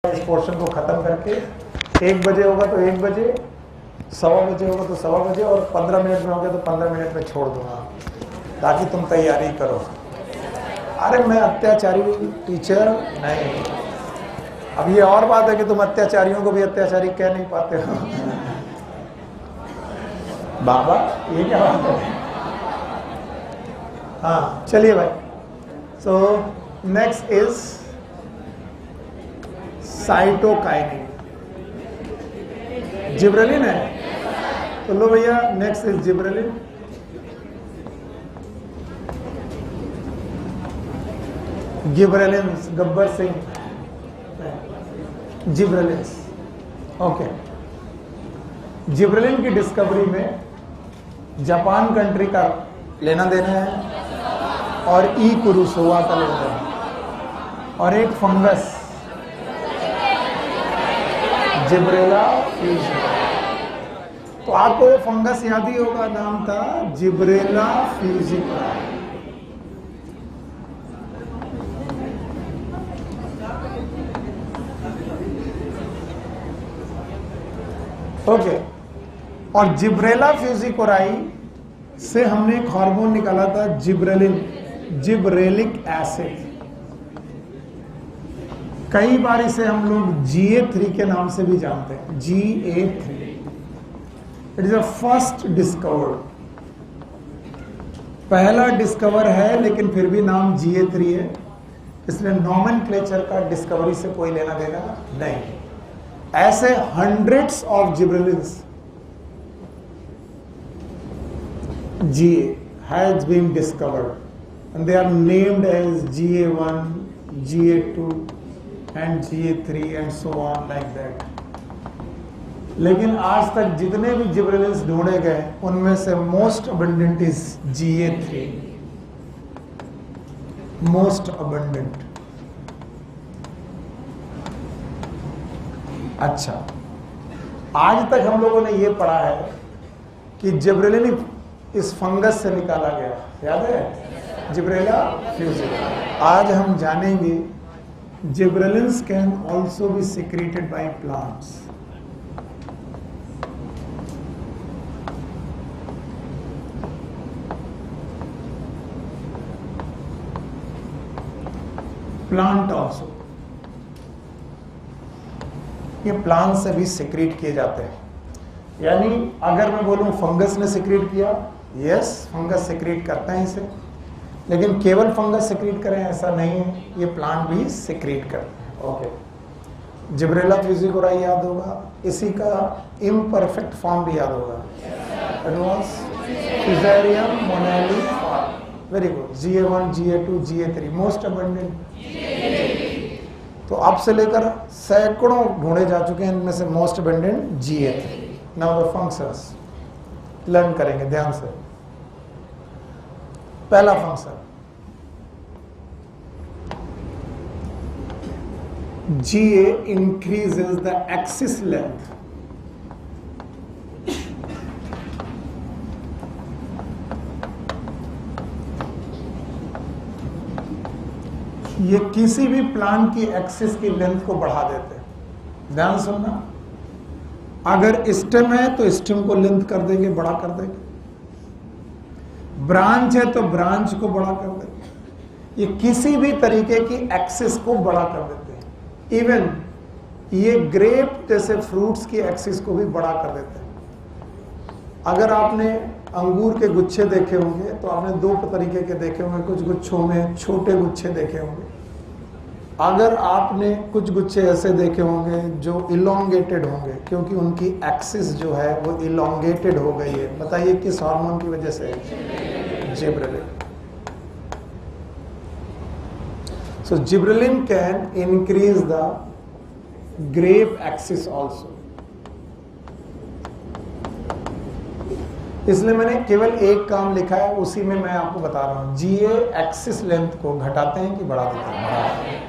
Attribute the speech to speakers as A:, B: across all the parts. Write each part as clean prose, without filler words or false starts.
A: इस पोर्शन को खत्म करके 1 बजे होगा तो 1 बजे, 1:15 बजे होगा तो 1:15 बजे और 15 मिनट में हो गया तो 15 मिनट में छोड़ दूंगा ताकि तुम तैयारी करो। अरे मैं अत्याचारी टीचर नहीं। अब ये और बात है कि तुम अत्याचारियों को भी अत्याचारी कह नहीं पाते हो। बाबा ये क्या बात है? हाँ चलिए भाई। So next is cytokinin. Gibberellin है तो लो भैया, next is gibberellin. Gibberellin, Gabbar Singh, gibberellin. Okay, gibberellin की डिस्कवरी में जापान कंट्री का लेना देना है और ई कुरुसोवा का लेना देना है और एक फंगस जिब्रेला फ्यूजिकोराई। तो आपको वो फंगस याद ही होगा, नाम था जिब्रेला फ्यूजिकोराई। ओके, और जिब्रेला फ्यूजिकोराई से हमने एक हार्मोन निकाला था जिब्रेलिन, जिब्रेलिक एसिड। कई बार इसे हम लोग GA3 के नाम से भी जानते हैं, GA3। It is a first discovered, पहला डिस्कवर है लेकिन फिर भी नाम GA3 है, इसलिए नॉमेनक्लेचर का डिस्कवरी से कोई लेना देना नहीं। ऐसे hundreds of gibberellins GA has been discovered and they are named as GA1, GA2 and GA3 and so on like that। लेकिन आज तक जितने भी जिब्रेलिन्स ढूंढे गए उनमें से most abundant is GA3, most abundant. अच्छा, आज तक हम लोगों ने ये पढ़ा है कि जिब्रेलिन इस फंगस से निकाला गया, याद है, जिब्रेला फ्यूजिकोराई। आज हम जानेंगे gibberellins can also be secreted by plants. Plant also, ये प्लांट से भी सिक्रेट किए जाते हैं। यानी अगर मैं बोलूं फंगस ने सिक्रेट किया, यस फंगस सिक्रेट करता है इसे, लेकिन केवल फंगस सिक्रेट करें ऐसा नहीं है, ये प्लांट भी सिक्रेट करते हैं। ओके, जिब्रेला फ्यूजिकोराई याद होगा, इसी का इम्परफेक्ट फॉर्म भी याद होगा, advance Fusarium moniliforme. Very good, GA1, GA2, GA3 most abundant. तो अब से लेकर सैकड़ों ढूंढे जा चुके हैं, इनमें से most abundant GA3। Now the functions learn करेंगे ध्यान से। पहला function, GA increases the axis length। ये किसी भी प्लांट की एक्सिस की लेंथ को बढ़ा देते हैं। ध्यान सुनना, अगर स्टेम है तो स्टेम को लेंथ कर देंगे, बड़ा कर देंगे। ब्रांच है तो ब्रांच को बड़ा कर देंगे। ये किसी भी तरीके की एक्सिस को बड़ा कर देते हैं। इवन ये ग्रेप जैसे फ्रूट्स की एक्सिस को भी बड़ा कर देते हैं। अगर आपने अंगूर के गुच्छे देखे होंगे तो आपने 2 तरीके के देखे होंगे, कुछ गुच्छों में छोटे गुच्छे देखे होंगे। अगर आपने कुछ गुच्छे ऐसे देखे होंगे जो इलोंगेटेड होंगे क्योंकि उनकी एक्सिस जो है वो इलोंगेटेड हो गई है। बताइए किस हार्मोन की वजह से? Gibberellin. So gibberellin can increase the grape axis also. इसलिए मैंने केवल एक काम लिखा है, उसी में मैं आपको बता रहा हूं। GA एक्सिस लेंथ को घटाते हैं कि बढ़ा देते हैं?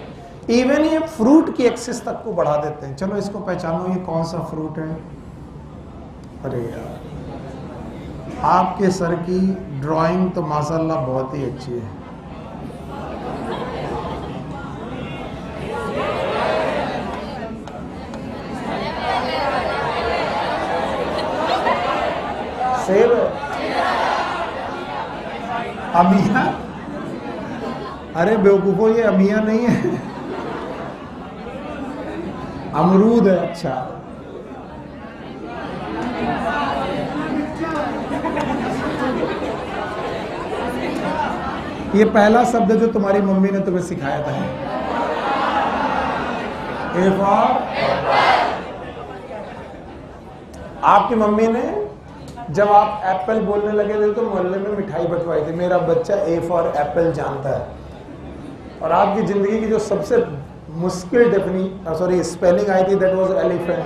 A: इवन ये फ्रूट की एक्सिस तक को बढ़ा देते हैं। चलो इसको पहचानो, ये कौन सा फ्रूट है? अरे यार, आपके सर की ड्राइंग तो माशाल्लाह बहुत ही अच्छी है। सेब है। अमिया? अरे बेवकूफो, ये अमिया नहीं है, अमरूद है। अच्छा, ये पहला शब्द जो तुम्हारी मम्मी ने तुम्हें सिखाया था, ए फॉर। आपकी मम्मी ने जब आप एप्पल बोलने लगे थे तो मोहल्ले में मिठाई बंटवाई थी, मेरा बच्चा ए फॉर एप्पल जानता है। और आपकी जिंदगी की जो सबसे मुश्किल स्पेलिंग आई थी, दैट वाज एलिफेंट।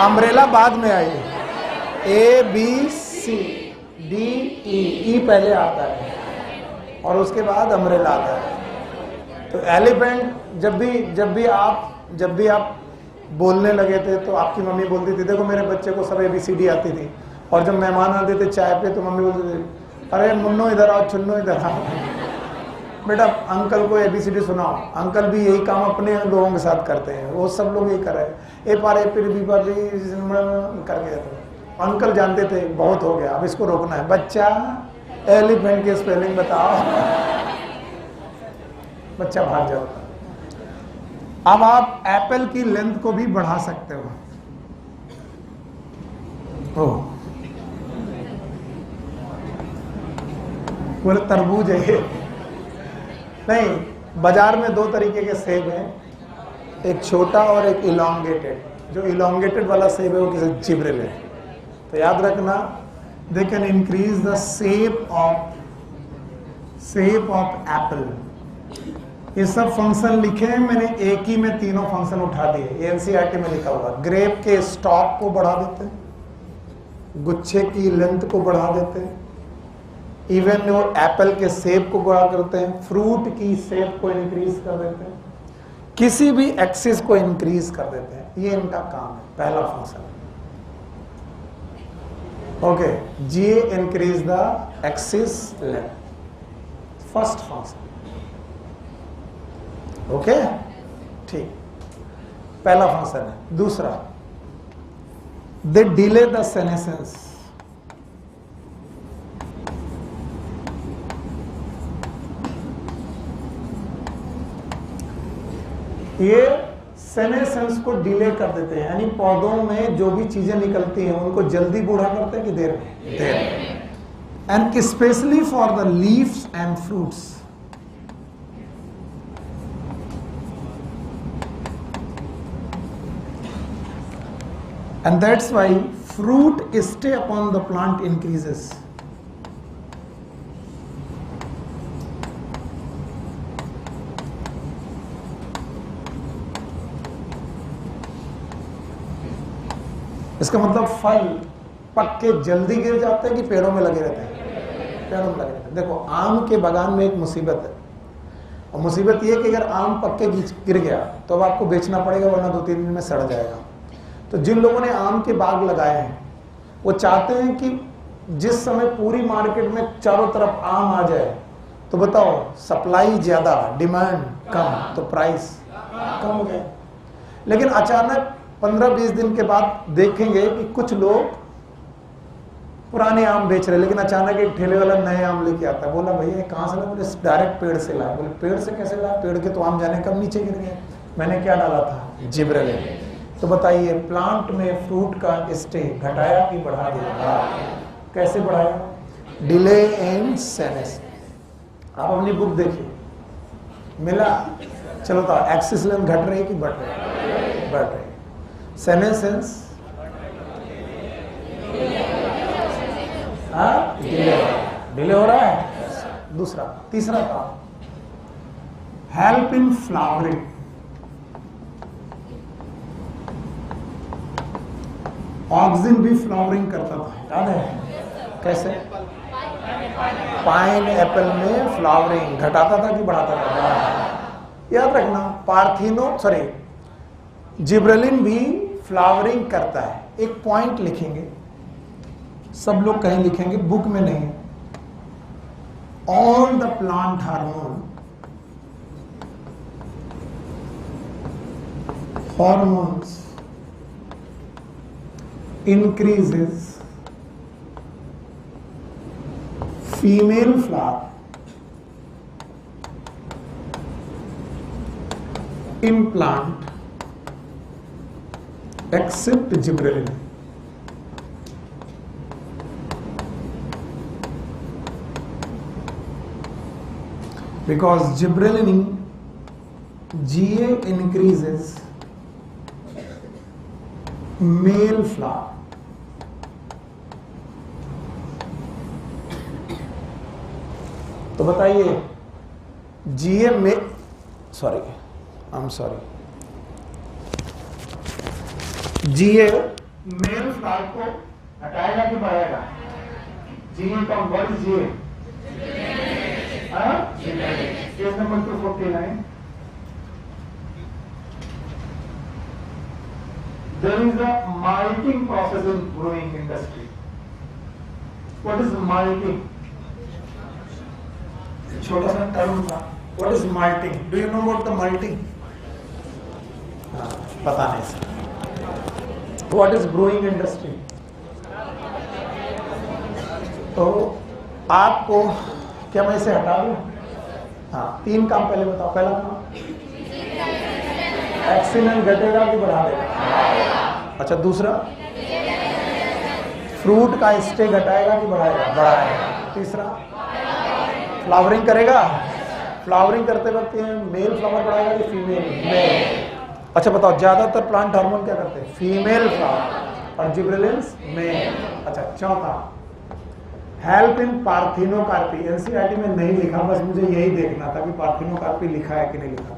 A: अम्ब्रेला बाद में आई, A B C D E पहले आता है और उसके बाद अम्ब्रेला आता है। तो एलिफेंट जब भी आप बोलने लगे थे तो आपकी मम्मी बोलती थी, देखो मेरे बच्चे को सब ABCD आती थी। और जब मेहमान आते थे चाय पे तो मम्मी बोलती थी, अरे मुन्नो इधर आओ, चुन्नो इधर आओ, बेटा अंकल को ABCD सुनाओ। अंकल भी यही काम अपने लोगों के साथ करते हैं, वो सब लोग यही कर रहे हैं, ए पार ए फिर बी पार करके जाते हैं। अंकल जानते थे बहुत हो गया, अब इसको रोकना है। बच्चा एलिफेंट के स्पेलिंग बताओ, बच्चा भाग जाओ। अब आप एप्पल की लेंथ को भी बढ़ा सकते हो। बोले तरबूज है ये? नहीं, बाजार में दो तरीके के सेब हैं, एक छोटा और एक इलोंगेटेड। जो इलोंगेटेड वाला सेब है वो किसी जिब्रेल है। तो याद रखना, they can increase the shape of Apple. ये सब फंक्शन लिखे हैं मैंने, एक ही में तीनों फंक्शन उठा दिए। ये NCERT में लिखा हुआ। ग्रेप के स्टॉक को बढ़ा देते हैं, गुच्छे की लेंथ को बढ़ा देते हैं, इवन वो एप्पल के शेप को बढ़ा करते हैं, फ्रूट की शेप को इंक्रीज कर देते हैं, किसी भी एक्सिस को इंक्रीज कर देते हैं। ये इनका काम है, पहला function. Okay, G increase the axis length, first function. Okay, ठीक, पहला फंक्शन है। दूसरा, दे डिले द सेनेसेंस। ये सेनेसेंस को डिले कर देते हैं, यानी पौधों में जो भी चीजें निकलती हैं उनको जल्दी बूढ़ा करते हैं कि देर में? देर में। And specially for the leaves and fruits. And that's why fruit stay upon the plant increases. इसका मतलब फल पक के जल्दी गिर जाते हैं कि पेड़ों में लगे रहते हैं? पेड़ों में लगे रहते हैं। देखो, आम के बागान में एक मुसीबत है, और मुसीबत ये कि अगर आम पक के गिर गया तो अब आपको बेचना पड़ेगा, वरना 2-3 दिन में सड़ जाएगा। तो जिन लोगों ने आम के बाग लगाए हैं वो चाहते हैं कि जिस समय पूरी मार्केट में चारों तरफ आम आ जाए तो बताओ, सप्लाई ज्यादा डिमांड कम, तो प्राइस कम हो गया। लेकिन अचानक 15-20 दिन के बाद देखेंगे कि कुछ लोग पुराने आम बेच रहे, लेकिन अचानक एक ठेले वाला नए आम लेके आता है। बोला भैया कहाँ से लाए? बोले डायरेक्ट पेड़ से लाए। बोले पेड़ से कैसे लाए? पेड़ के तो आम जाने कब नीचे गिर गए, मैंने क्या डाला था? जिब्रेल। तो बताइए, प्लांट में फ्रूट का स्टे घटाया कि बढ़ा दिया? कैसे बढ़ाया? Delay in senescence. आप अपनी बुक देखिए, मिला? चलो तो एक्सिस लेंथ घट रही कि बढ़ रही? बढ़ रही। सेनेसेंस डिले हो रहा है। दूसरा, तीसरा काम, हेल्प इन फ्लावरिंग। ऑक्सिन भी फ्लावरिंग करता था, याद है? कैसे? पाइन एप्पल में फ्लावरिंग घटाता था कि बढ़ाता था? याद रखना, जिब्रेलिन भी फ्लावरिंग करता है। एक पॉइंट लिखेंगे, सब लोग कहीं लिखेंगे, बुक में नहीं। All the plant hormones increases female flower in plant except gibberellin. Because gibberellin GA increases male flower. तो बताइए GA में सॉरी GA मेल फ्लावर को हटाएगा कि बढ़ाएगा? GA का what is GA? Page number 249. There is a malting process in brewing industry. What is malting? छोटा सा term था. What is malting? Do you know about the malting? पता नहीं sir. What is brewing industry? तो आपको क्या मैं इसे हटा दूं? हाँ, 3 काम पहले बताओ. पहला काम एक्सीलेंट घटेगा कि बढ़ा देगा? अच्छा, दूसरा फ्रूट का स्टे घटाएगा कि बढ़ाएगा? बढ़ाएगा. तीसरा फ्लावरिंग करेगा. फ्लावरिंग करते वक्त मेल फ्लावर बढ़ाएगा कि फीमेल? मेल. अच्छा बताओ, ज्यादातर प्लांट हार्मोन क्या करते हैं? फीमेल फ्लावर और जिब्रेलिन्स मेल. अच्छा, चौथा हेल्प इन पार्थिनोकार्पी. एनसीईआरटी में नहीं लिखा, बस मुझे यही देखना था कि पार्थिनोकार्पी लिखा है कि नहीं लिखा.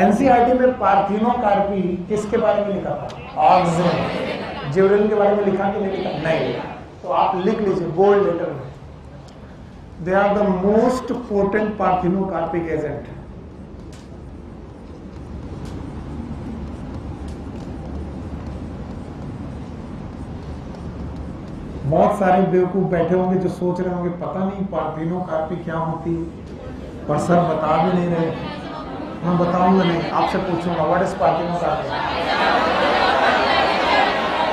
A: एनसीईआरटी में पार्थिनोकार्पी किसके बारे में लिखा था? ऑक्सिन. जिब्रेलिन के बारे में लिखा कि नहीं लिखा? नहीं लिखा. तो आप लिख लीजिए बोल्ड लेटर में, they are the most potent parthenocarpic agent. बहुत सारे बेवकूफ बैठे होंगे जो सोच रहे होंगे पता नहीं पार्थिनोकार्पी क्या होती है, पर सर बता भी नहीं रहे. मैं बताऊंगा नहीं, आपसे पूछूंगा what is parthenocarpy?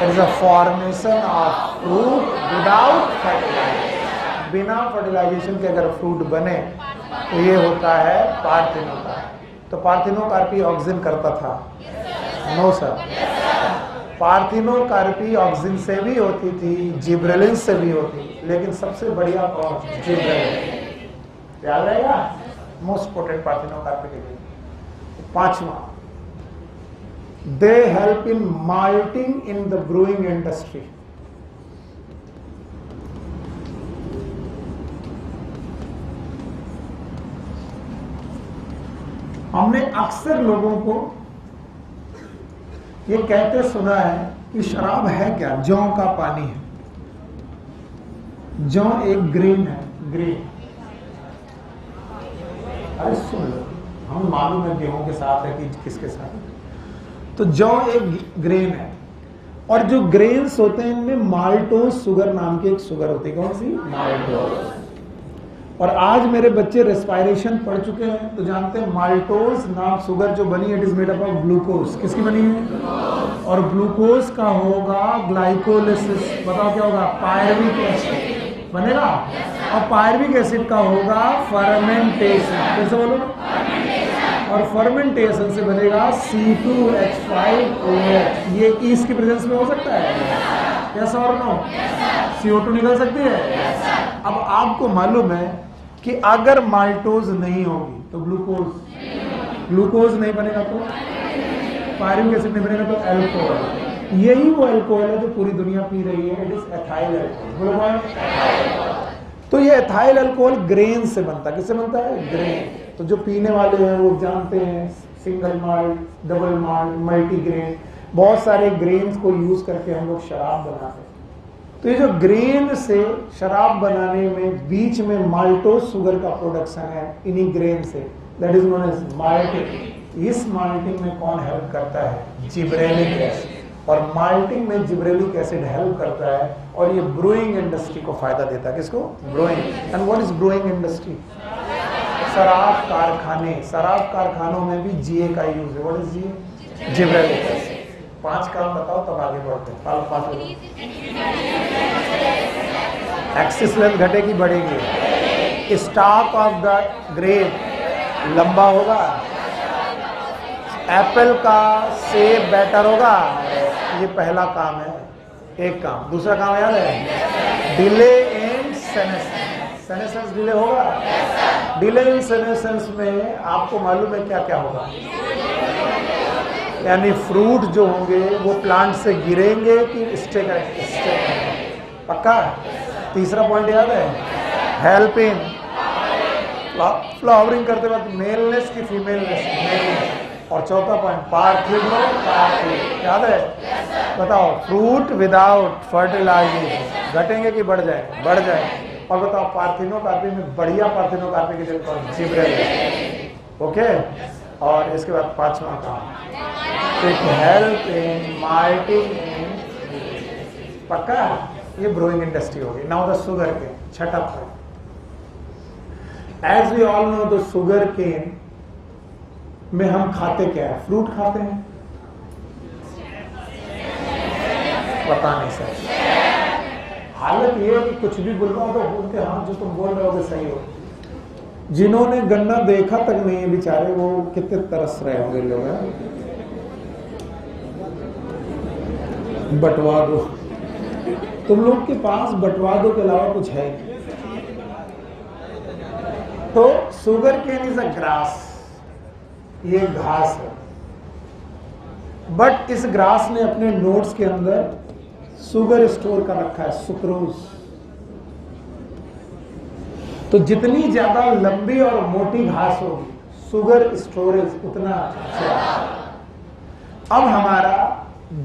A: It is a formation of fruit without fertilization. बिना फर्टिलाइजेशन के अगर फ्रूट बने तो ये होता है पार्थिनोकार्पी. तो पार्थिनोकार्पी ऑक्सिन करता था? No sir. पार्थिनोकार्पी ऑक्सिन से भी होती थी, जिब्रेलिन से भी होती, लेकिन सबसे बढ़िया कौन? जिब्रेलिन. याद रहेगा, मोस्ट पोटेंट पार्थिनोकार्पी के लिए. पांचवा, they help in malting in the brewing industry. हमने अक्सर लोगों को ये कहते सुना है कि शराब है क्या? जौ का पानी है. जौ एक ग्रेन है. ग्रेन, अरे सुन लो, हमें मालूम है गेहूं के साथ है कि किसके साथ. तो जौ एक ग्रेन है, और जो ग्रेन्स होते हैं इनमें माल्टोज शुगर नाम की एक शुगर होती है. कौन सी? माल्टोज. और आज मेरे बच्चे रेस्पायरेशन पढ़ चुके हैं तो जानते हैं माल्टोज नाम शुगर जो बनी है, it is made up of glucose. किसकी बनी है? और ग्लूकोज का होगा ग्लाइकोलिसिस. बताओ क्या होगा? पायरुविक एसिड बनेगा. और पायरुविक एसिड का होगा फर्मेंटेशन. कैसे बोलो? और फर्मेंटेशन से बनेगा C2H5OH. ये ईस्ट की प्रेजेंस में हो सकता है? यस और नो? CO2 निकल सकती है. अब आपको मालूम है कि अगर माल्टोज नहीं होगी तो ग्लूकोज नहीं बनेगा, तो पायरुविक एसिड नहीं बनेगा, तो अल्कोहल. यही वो अल्कोहल है जो पूरी दुनिया पी रही है. It is ethyl alcohol. तो ये एथाइल अल्कोहल ग्रेन से बनता है. किससे बनता है? ग्रेन. तो जो पीने वाले हैं वो जानते हैं single malt, double malt, multigrain, बहुत सारे ग्रेन्स को यूज करके हम लोग शराब बनाते हैं. तो ये जो ग्रेन से शराब बनाने में बीच में माल्टोज शुगर का प्रोडक्शन है इन्हीं ग्रेन से, that is known as malting. इस माल्टिंग में कौन हेल्प करता है? Gibberellic acid. और माल्टिंग में जिब्रेलिक एसिड हेल्प करता है और ये ब्रूइंग इंडस्ट्री को फायदा देता है. किसको? Brewing. And what is brewing industry? शराब कारखाने. शराब कारखानों में भी GA का यूज है. What is GA? Gibberellic acid. 5 काम बताओ तब आगे बढ़ते हैं। 5 एक्सिस लेंथ घटेगी बढ़ेगी, स्टॉक ऑफ द ग्रेप लंबा होगा, एप्पल का सेब बेटर होगा। ये पहला काम है, एक काम। दूसरा काम याद है, डिले इन सेनेसेंस डिले होगा। डिले इन सेनेसेंस में आपको मालूम है क्या क्या होगा, यानी फ्रूट जो होंगे वो प्लांट से गिरेंगे कि स्टे करेंगे, पक्का। तीसरा पॉइंट याद है, हेल्प इन फ्लावरिंग करते वक्त मेलनेस की फीमेलनेस। और चौथा पॉइंट पार्थिनो याद है, बताओ फ्रूट विदाउट फर्टिलाइजेशन घटेंगे कि बढ़ जाए, बढ़ जाए। और बताओ पार्थिनोकार्पी में बढ़िया पार्थिनोकार्पी की जगह जिब्रेलिक, ओके। और इसके बाद 5वां काम, it help in malting in, पक्का। ये ब्रोइंग इंडस्ट्री होगी। नाउ द शुगर केन, छठा point. As we all know the sugar cane में हम खाते क्या है, फ्रूट खाते हैं, पता नहीं सर। हालत ये है कि कुछ भी बोल रहा हो तो बोलते हाँ जो तुम बोल रहे हो सही हो। जिन्होंने गन्ना देखा तक नहीं है बेचारे, वो कितने तरस रहे होंगे लोग। बंटवा दो, तुम लोग के पास बंटवा दो के अलावा कुछ है। तो sugar cane is a grass, ये घास है, बट इस ग्रास ने अपने नोड्स के अंदर शुगर स्टोर कर रखा है, सुक्रोज। तो जितनी ज्यादा लंबी और मोटी घास होगी, शुगर स्टोरेज उतना अच्छा। अब हमारा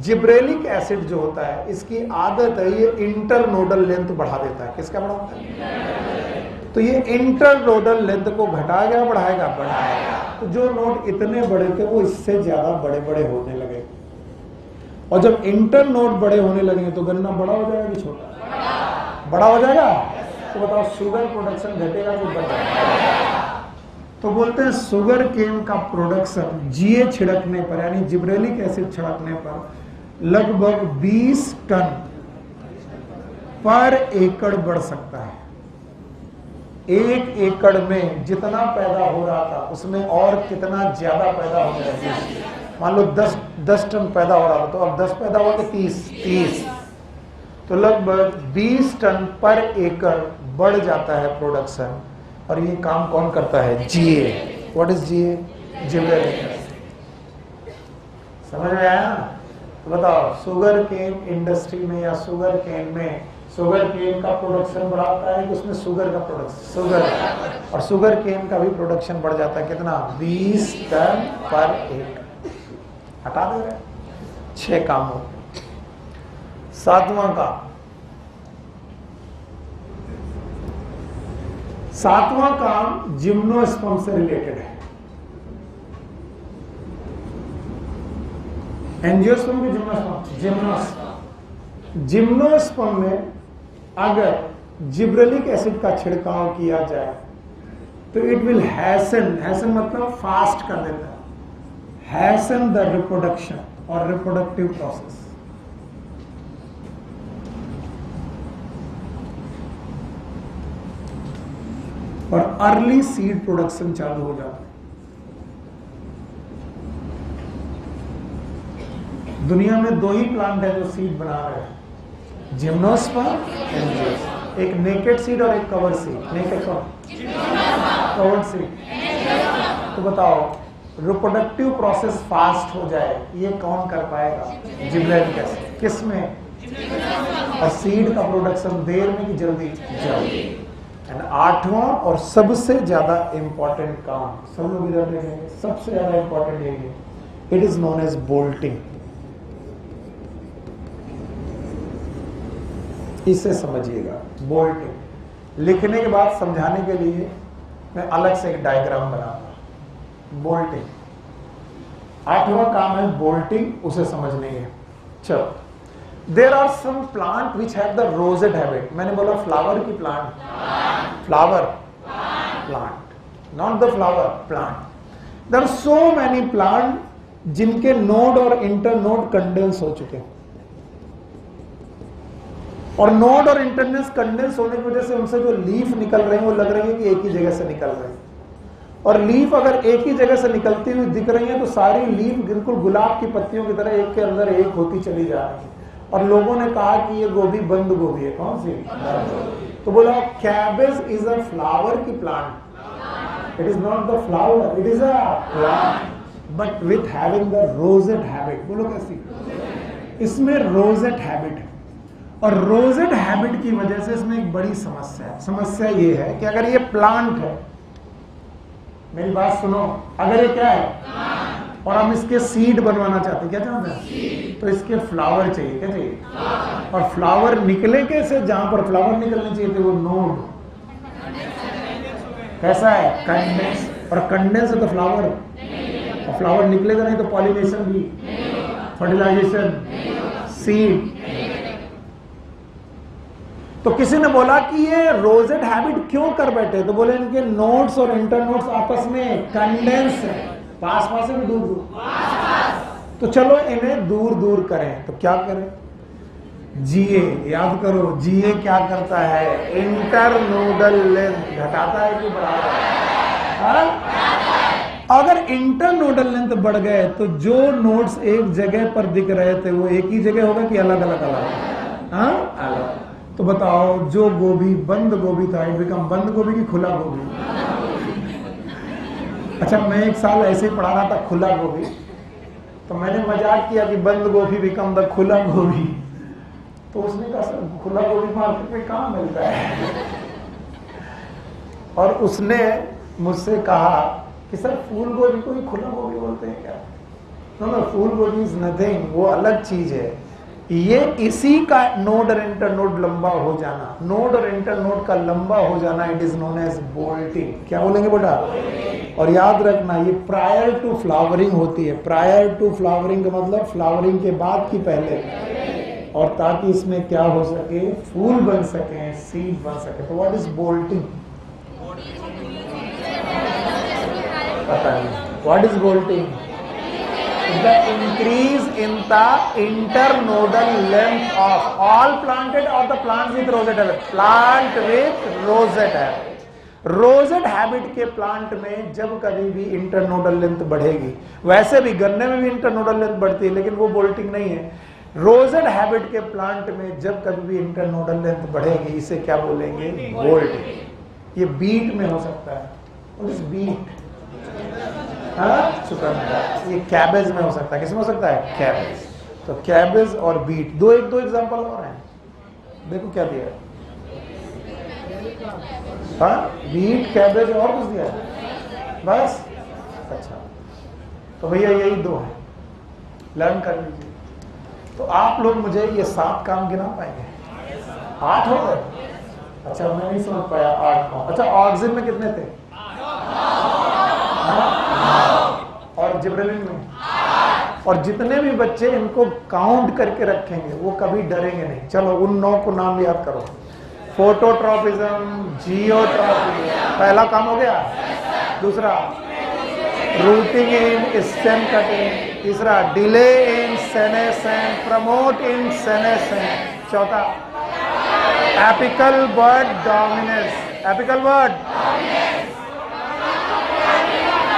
A: जिब्रेलिक एसिड जो होता है, इसकी आदत है ये इंटरनोडल लेंथ बढ़ा देता है। किसका बढ़ाता है? तो ये इंटरनोडल लेंथ को घटाएगा बढ़ाएगा, बढ़ाएगा। तो जो नोड इतने बड़े थे वो इससे ज्यादा बड़े बड़े होने लगे। और जब इंटरनोड बड़े होने लगे तो गन्ना बड़ा हो जाएगा कि छोटा? बड़ा हो जाएगा। तो बताओ शुगर प्रोडक्शन घटेगा कि बढ़ेगा? तो बोलते हैं शुगर केन का प्रोडक्शन जीए छिड़कने पर, यानी जिब्रेलिक एसिड छिड़कने पर लगभग 20 टन पर एकड़ बढ़ सकता है। 1 एकड़ में जितना पैदा हो रहा था उसमें और कितना ज्यादा पैदा हो जाएगा। मान लो 10 टन पैदा हो रहा था, तो अब 10 पैदा हो गए 30, तो लगभग 20 टन पर एकड़ बढ़ जाता है प्रोडक्शन। और ये काम कौन करता है? GA. What is GA? Gibberellic acid. समझ में आया? तो बताओ शुगर केन इंडस्ट्री में या शुगर केन में शुगर केन का प्रोडक्शन बढ़ाता है कि उसमें शुगर का प्रोडक्शन, शुगर, और शुगर केन का भी प्रोडक्शन बढ़ जाता है। कितना? 20 टन पर एकड़। हटा दे रहे। 6 काम हो। 7वां काम, 7वां काम जिम्नोस्पर्म से रिलेटेड है। एंजियोस्पर्म की जिम्नोस्पर्म में अगर जिब्रेलिक एसिड का छिड़काव किया जाए तो इट विल हैसन मतलब फास्ट कर देता है, हैसन द रिप्रोडक्शन और रिप्रोडक्टिव प्रोसेस। और अर्ली सीड प्रोडक्शन चालू हो जाता है। दुनिया में 2 ही प्लांट है जो सीड बना रहे हैं, जिम्नोस्पर्म, एंजियोस्पर्म। एक नेकेड सीड और एक कवर सीड। नेकेड कौन? Covered seed. तो बताओ रिप्रोडक्टिव प्रोसेस फास्ट हो जाए, ये कौन कर पाएगा? Gibberellic acid. किसमें? और सीड का प्रोडक्शन देर में कि जल्दी? जल्दी। एंड 8वां और सबसे ज्यादा इंपॉर्टेंट काम, सब लोग इधर देखेंगे, सबसे ज्यादा इंपॉर्टेंट ये है, it is known as bolting. इसे समझिएगा, बोल्टिंग। लिखने के बाद समझाने के लिए मैं अलग से एक डायग्राम बनाऊंगा। बोल्टिंग 8वां काम है, बोल्टिंग, उसे समझने के। चलो, there are some plant which have the rosette habit. मैंने बोला फ्लावर की plant, flower plant, not the flower plant. There are so many plant जिनके नोड और इंटरनोड कंडेंस हो चुके हैं। और नोड और इंटरनेस कंडेंस होने की वजह से उनसे जो लीफ निकल रहे हैं वो लग रही है कि एक ही जगह से निकल रहे हैं। और लीफ अगर एक ही जगह से निकलती हुई दिख रही है तो सारी लीफ बिल्कुल गुलाब की पत्तियों की तरह एक के अंदर एक होती चली जा रही है। और लोगों ने कहा कि ये गोभी बंद गोभी है। कौन सी? तो बोला कैबेज इज अ फ्लावर की plant. It is not the flower, it is a plant but with having the rosette habit. बोलो कैसी? इसमें रोजेट हैबिट है। और रोजेट हैबिट की वजह से इसमें एक बड़ी समस्या है। समस्या ये है कि अगर ये प्लांट है, मेरी बात सुनो, अगर ये क्या है और हम इसके सीड बनवाना चाहते हैं, क्या चाहते हैं? तो इसके फ्लावर चाहिए। क्या चाहिए? और फ्लावर निकले कैसे? जहां पर फ्लावर निकलने चाहिए थे वो नोड कैसा है? कंडेंस। और कंडेंस है तो फ्लावर, और फ्लावर निकलेगा नहीं तो पॉलिनेशन भी, फर्टिलाइजेशन, सीड। तो किसी ने बोला कि ये रोजेट हैबिट क्यों कर बैठे? तो बोले इनके नोड्स और इंटरनोड्स आपस में कंडेंस है। पास पास है, दूर दूर? तो चलो इन्हें दूर दूर करें। तो क्या करें? जीए, याद करो, जीए क्या करता है? इंटरनोडल लेंथ घटाता है कि बढ़ाता है? अगर इंटरनोडल लेंथ बढ़ गए तो जो नोड्स एक जगह पर दिख रहे थे वो एक ही जगह होगा कि अलग अलग अलग? हाँ, अलग। तो बताओ, जो गोभी बंद गोभी था इट बिकम बंद गोभी की खुला गोभी? अच्छा, मैं एक साल ऐसे ही पढ़ा रहा था खुला गोभी, तो मैंने मजाक किया कि बंद गोभी बिकम द खुला गोभी। तो उसने कहा सर खुला गोभी मार्केट में कहाँ मिलता है? और उसने मुझसे कहा कि सर फूल गोभी को ही खुला गोभी बोलते हैं क्या? नो, फूल गोभी इज नथिंग, वो अलग चीज है। ये इसी का नोड और इंटरनोड लंबा हो जाना, नोड और इंटरनोड का लंबा हो जाना, it is known as bolting. क्या बोलेंगे बेटा? और याद रखना ये प्रायर टू फ्लावरिंग होती है। प्रायर टू फ्लावरिंग का मतलब फ्लावरिंग के बाद की पहले, और ताकि इसमें क्या हो सके? फूल बन सके, सीड बन सके। तो व्हाट इज बोल्टिंग? पता नहीं। What is bolting? The increase in the internodal length of all planted or the plants with rosette habit? Plant with rosette habit. Rosette habit के प्लांट में जब कभी भी इंटरनोडल लेंथ बढ़ेगी, वैसे भी गन्ने में भी इंटरनोडल लेंथ बढ़ती है लेकिन वो बोल्टिंग नहीं है। रोजेट हैबिट के प्लांट में जब कभी भी इंटरनोडल लेंथ बढ़ेगी, इसे क्या बोलेंगे? बोल्टिंग। ये बीट में हो सकता है। What is beet? चुकंदर। ये कैबेज में हो सकता है। किसमें हो सकता है? कैबेज। तो कैबेज और बीट, दो एग्जांपल और हैं। देखो क्या दिया है। हाँ, बीट, कैबेज और कुछ दिया है? बस? अच्छा, तो भैया यही दो है, लर्न कर लीजिए। तो आप लोग मुझे ये 7 काम गिना पाएंगे? 8 हो गए? अच्छा, मैं नहीं समझ पाया। 8 9। अच्छा, ऑक्सिजन में कितने थे? और जिब्रेलिन में? और जितने भी बच्चे इनको काउंट करके रखेंगे वो कभी डरेंगे नहीं। चलो उन 9 को नाम याद करो। फोटोट्रॉपिज्म, जियोट्रॉपिज्म, पहला काम हो गया। दूसरा रूटिंग इन स्टेम कटिंग। तीसरा delay in senescence, promote in senescence. चौथा apical bud dominance. Apical bud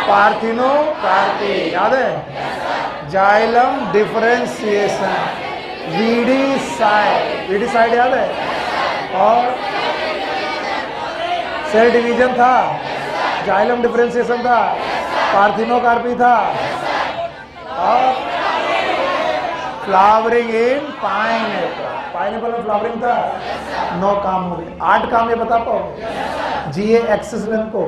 A: parthenocarpy, याद है? जाइलम डिफरेंशिएशन, वीडीसाइड, वीडीसाइड याद है? और सेल डिवीजन था, जाइलम डिफरेंशिएशन था, पार्थिनोकार्पी था, और फ्लावरिंग इन पाइनएप्पल। पाइनएप्पल में फ्लावरिंग था। 9 काम हो गए। 8 काम ये बता पाओगे? जीए एक्सिस लेंथ को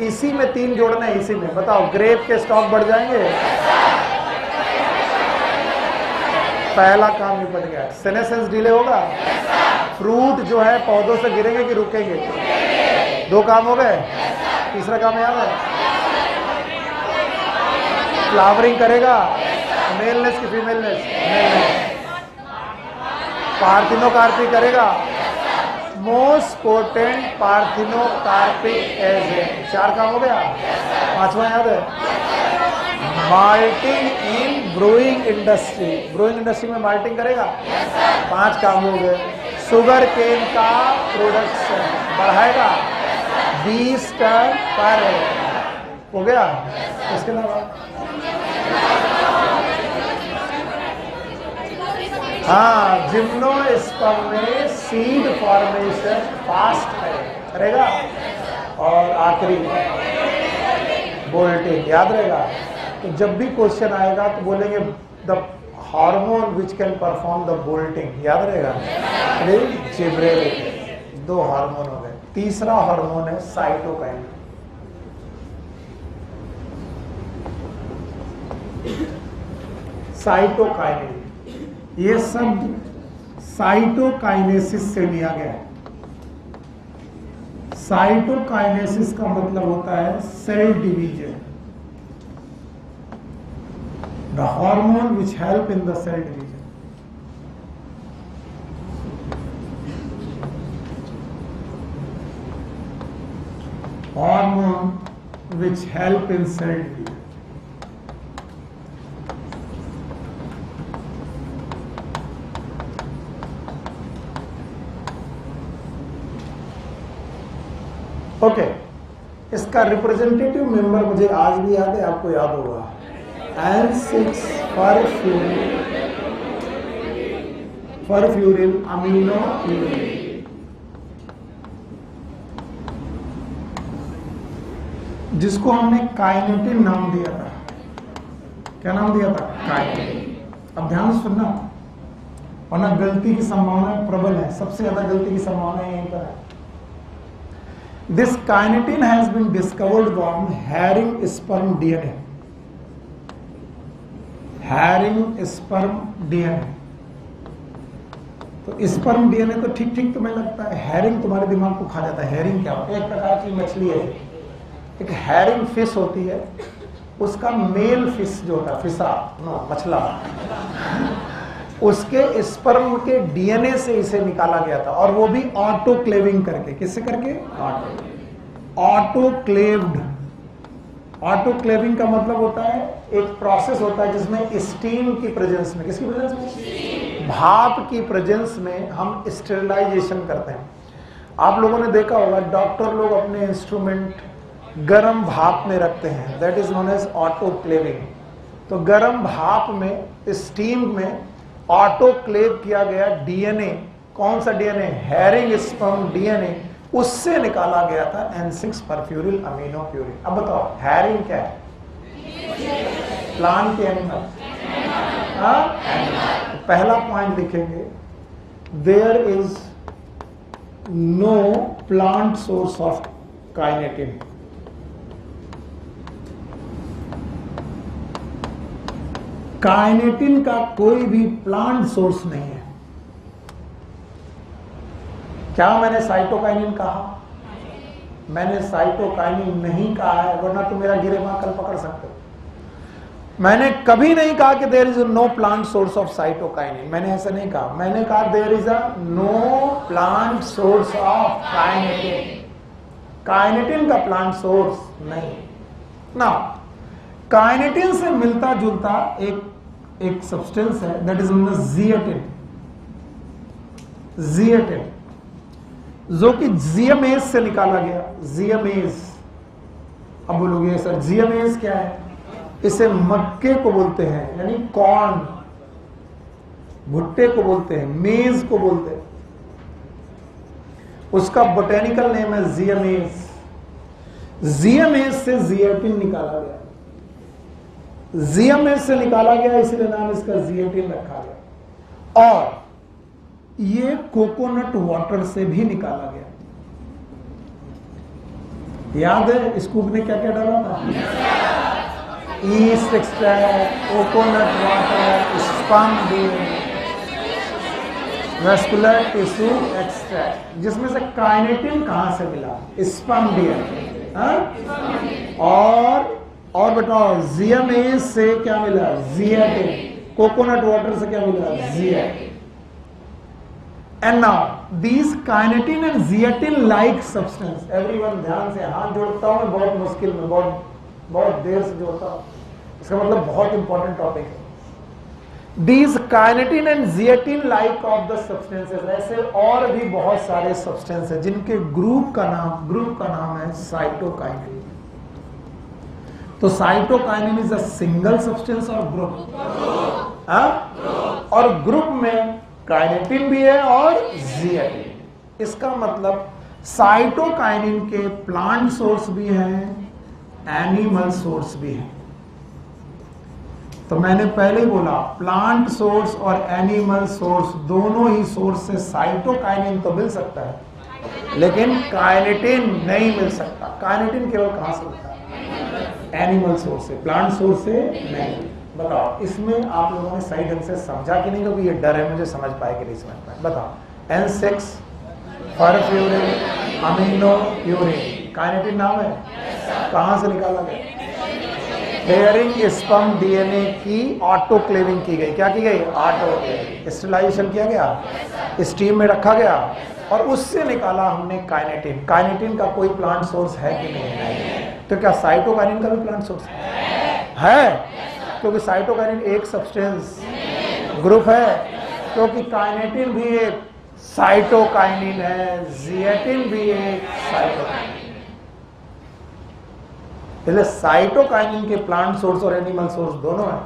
A: इसी में 3 जोड़ना है। इसी में बताओ, ग्रेप के स्टॉक बढ़ जाएंगे? पहला काम निपट गया। सेनेसेंस डिले होगा? फ्रूट जो है पौधों से गिरेंगे कि रुकेंगे? 2 काम हो गए। तीसरा काम याद है? फ्लावरिंग करेगा, मेलनेस की फीमेलनेस? मेलनेस। पार्थिनोकार्पी करेगा, मोस्ट पोटेंट पार्थिनोकार्पिक एजेंट। 4 काम हो गया। 5वां याद है? माल्टिंग इन ब्रूइंग इंडस्ट्री। ब्रूइंग इंडस्ट्री में माल्टिंग करेगा। 5 काम हो गए। शुगर केन का प्रोडक्शन बढ़ाएगा 20 टन पर हो गया। इसके अलावा हाँ, जिम्नोस्पर्म में सीड फॉर्मेशन फास्ट करेगा। और आखिरी बोल्टिंग, याद रहेगा। तो जब भी क्वेश्चन आएगा तो बोलेंगे the hormone which can perform the bolting, याद रहेगा। जिब्रेलिक। 2 हार्मोन हो गए। तीसरा हार्मोन है साइटोकाइनिन। साइटोकाइनिन, ये शब्द साइटोकाइनेसिस से लिया गया है। साइटोकाइनेसिस का मतलब होता है cell division, the hormone which help in the cell division. Hormone which help in cell division. Okay, इसका रिप्रेजेंटेटिव मेंबर मुझे आज भी याद है, आपको याद होगा। N6 परफ्यूरिल अमीनो प्यूरिन, जिसको हमने काइनेटिन नाम दिया था। क्या नाम दिया था? काइनेटिन। अब ध्यान सुनना, वरना गलती की संभावना प्रबल है। सबसे ज्यादा गलती की संभावना यहीं पर है। This kinetin has been discovered from herring sperm DNA. Herring sperm DNA। तो स्पर्म डीएनए तो ठीक ठीक तुम्हें लगता है, हैरिंग तुम्हारे दिमाग को खा जाता है। हैरिंग क्या होता है? एक प्रकार की मछली है, एक हैरिंग फिश होती है। उसका मेल फिश जो होता है, फिशा नो मछला, उसके स्पर्म के डीएनए से इसे निकाला गया था। और वो भी ऑटोक्लेविंग करके। किससे करके? ऑटोक्लेव्ड। ऑटोक्लेविंग का मतलब होता है एक प्रोसेस होता है जिसमें स्टीम की प्रेजेंस में, किसकी प्रेजेंस में? भाप की प्रेजेंस में हम स्टेरिलाइजेशन करते हैं। आप लोगों ने देखा होगा डॉक्टर लोग अपने इंस्ट्रूमेंट गर्म भाप में रखते हैं, that is known as autoclaving. तो गर्म भाप में, स्टीम में ऑटोक्लेव किया गया डीएनए, कौन सा डीएनए? हैरिंग स्पर्म डीएनए, उससे निकाला गया था N6 परफ्यूरिल अमीनो प्यूरिन। अब बताओ, हैरिंग क्या है? प्लांट के एनिमल। पहला पॉइंट लिखेंगे, there is no plant source of kinetin. Kinetin का कोई भी प्लांट सोर्स नहीं है। क्या मैंने साइटोकाइनिन कहा? मैंने साइटोकाइनिन नहीं कहा है, वरना तो मेरा गिरेबां कल पकड़ सकते हो। मैंने कभी नहीं कहा कि there is no plant source of cytokinin. मैंने ऐसा नहीं कहा। मैंने कहा there is a no plant source of kinetin. Kinetin का प्लांट सोर्स नहीं। ना काइनेटिन से मिलता जुलता एक सब्सटेंस है, that is known as zeatin. Zeatin जो कि जियामेज से निकाला गया। जियामेज, अब बोलोगे सर जियामेज क्या है? इसे मक्के को बोलते हैं, यानी कॉर्न, भुट्टे को बोलते हैं, मेज को बोलते हैं। उसका बोटेनिकल नेम है जियामेज। जियामेज से जिएटिन निकाला गया। जियामेज से निकाला गया, इसलिए नाम इसका जिएटिन रखा गया। और ये कोकोनट वाटर से भी निकाला गया। याद है स्कूप ने क्या क्या डाला था? East extract, coconut water, sperm DNA, vascular tissue extract, जिसमें से काइनेटिन कहां से मिला? Sperm DNA. और बताओ जियामेज से क्या मिला? जिएटिन। कोकोनट वाटर से क्या मिला? Zeatin. And now these kinetin and zeatin like substance, everyone ध्यान से, हाथ जोड़ता हूं मैं बहुत मुश्किल में, बहुत देर से जोड़ता हूं। इसका मतलब बहुत इंपॉर्टेंट टॉपिक है। These kinetin and zeatin like of the substances, ऐसे और भी बहुत सारे सब्सटेंस है जिनके ग्रुप का नाम है साइटोकाइनिन। तो cytokinin is a single substance और ग्रुप, और ग्रुप में काइनेटिन भी है और जिएटिन। इसका मतलब साइटोकाइनिन के प्लांट सोर्स भी हैं, एनिमल सोर्स भी हैं। तो मैंने पहले ही बोला प्लांट सोर्स और एनिमल सोर्स दोनों ही सोर्स से साइटोकाइनिन तो मिल सकता है, लेकिन काइनेटिन नहीं मिल सकता। काइनेटिन केवल कहां से मिलता है? एनिमल सोर्स से, प्लांट सोर्स से नहीं। बताओ इसमें आप लोगों ने सही ढंग से समझा कि नहीं, क्योंकि ये डर है मुझे समझ पाए कि नहीं समझ पाए। बताओ N6 परफ्यूरिन अमीनो प्यूरिन काइनेटिन नाम है, कहां से निकाला गया? हेयरिंग स्पर्म डीएनए की ऑटोक्लेविंग की गई। क्या की गई? ऑटोक्लेविंग। स्टेरिलाइजेशन किया गया, स्टीम में रखा गया और उससे निकाला हमने काइनेटिन। काइनेटिन का कोई प्लांट सोर्स है कि नहीं है? तो क्या साइटोकाइनिन का भी प्लांट सोर्स है? क्योंकि साइटोकाइनिन एक सब्सटेंस ग्रुप है, क्योंकि काइनेटिन भी एक साइटोकाइनिन है, जिएटिन भी एक साइटोकाइनिन। इसलिए साइटोकाइनिन के प्लांट सोर्स और एनिमल सोर्स दोनों हैं,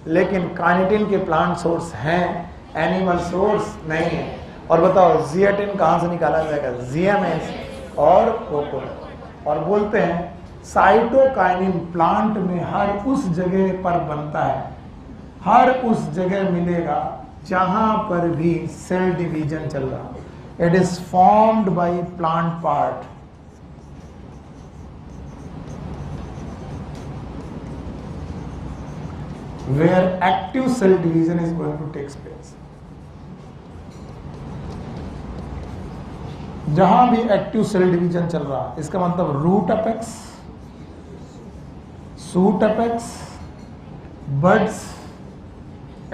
A: लेकिन काइनेटिन के प्लांट सोर्स हैं, एनिमल सोर्स नहीं है। और बताओ जिएटिन कहां से निकाला जाएगा? जीएमएस और कोकोनट। और बोलते हैं साइटोकाइनिन प्लांट में हर उस जगह पर बनता है, हर उस जगह मिलेगा जहां पर भी सेल डिवीजन चल रहा। It is formed by plant part. Where active cell division is going to take place. जहां भी एक्टिव सेल डिवीजन चल रहा है, इसका मतलब root apex, shoot apex, buds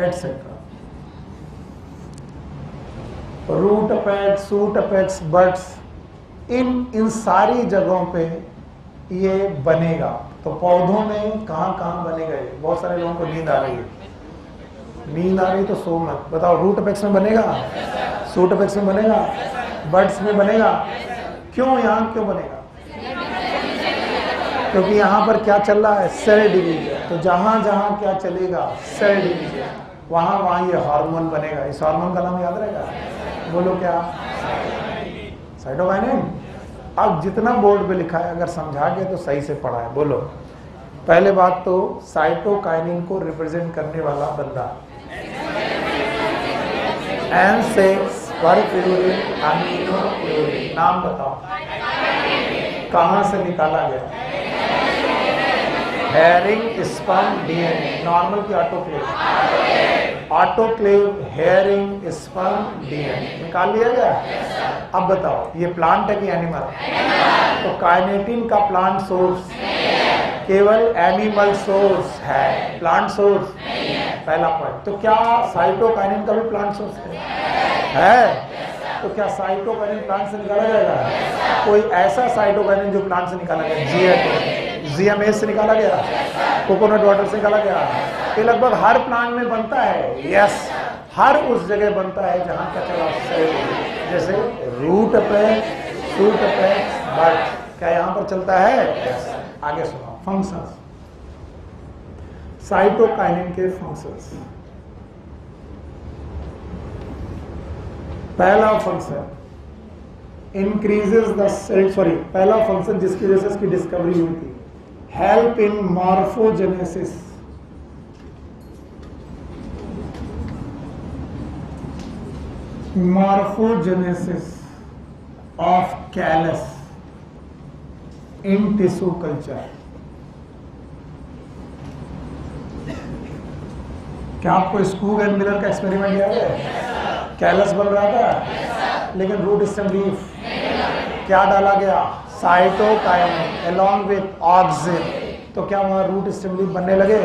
A: etcetera. Root apex, shoot apex, buds, इन सारी जगहों पे ये बनेगा। तो पौधों में कहां बनेगा ये? बहुत सारे लोगों को नींद आ रही है, नींद आ रही तो सो मत। बताओ रूट अपेक्स में बनेगा, सूट अपेक्स में बनेगा, बड्स में बनेगा। क्यों? यहां क्यों बनेगा? क्योंकि यहां पर क्या चल रहा है? Cell division. तो जहां जहां क्या चलेगा? सेल डिवीजन, वहां वहां ये हार्मोन बनेगा। इस हार्मोन का नाम याद रहेगा? बोलो क्या? साइटोकाइनिन। अब जितना बोर्ड पे लिखा है अगर समझा गया तो सही से पढ़ा है। बोलो पहले बात तो साइटोकाइनिन को रिप्रेजेंट करने वाला बंदा N6 परफ्यूरिन अमीनो प्यूरिन। नाम बताओ कहां से निकाला गया? Hearing sperm DNA. नॉर्मल की autoclave? Autoclave hearing sperm DNA निकाल लिया गया। अब बताओ ये प्लांट है कि एनिमल? तो काइनेटिन का प्लांट सोर्स केवल एनिमल सोर्स है, प्लांट सोर्स पहला पॉइंट। तो क्या साइटोकाइनिन का भी प्लांट सोर्स है? तो क्या साइटोकाइनिन प्लांट से निकाला जाएगा? कोई ऐसा साइटोकाइनिन जो प्लांट से निकाला गया? जीएमएस से निकाला गया, कोकोनट वाटर से निकाला गया। ये लगभग हर प्लांट में बनता है। यस, हर उस जगह बनता है जहां का चला सेल, जैसे root apex, shoot apex, but क्या यहां पर चलता है? yes. आगे सुनो फंक्शंस, साइटोकाइनिन के फंक्शंस। पहला फंक्शन इंक्रीजेस द सेल, पहला फंक्शन जिसकी वजह से इसकी डिस्कवरी हुई थी, help in morphogenesis. Morphogenesis of callus in tissue culture. क्या आपको स्कूग एंड मिलर का एक्सपेरिमेंट याद है? कैलस बन रहा था लेकिन रूट स्टेम लीफ क्या डाला गया? Cytokinin along with auxin. तो क्या वहां रूट स्टेम लीफ बनने लगे?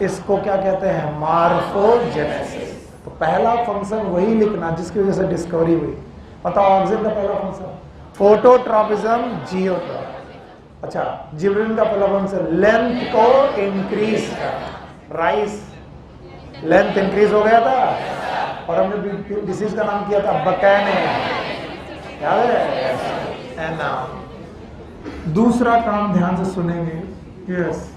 A: इसको क्या कहते हैं? मॉर्फोजेनेसिस। तो पहला फंक्शन वही लिखना जिसकी वजह से डिस्कवरी हुई। बताओ ऑक्सिन का पहला फंक्शन? फोटोट्रॉपिज्म, जियोट्रॉप। अच्छा, जिबरिन का प्रलोभन से लेंथ को इंक्रीज कर, राइस लेंथ इंक्रीज हो गया था और हमने डिसीज का नाम किया था बकैने, याद है ना। दूसरा काम ध्यान से सुनेंगे, यस,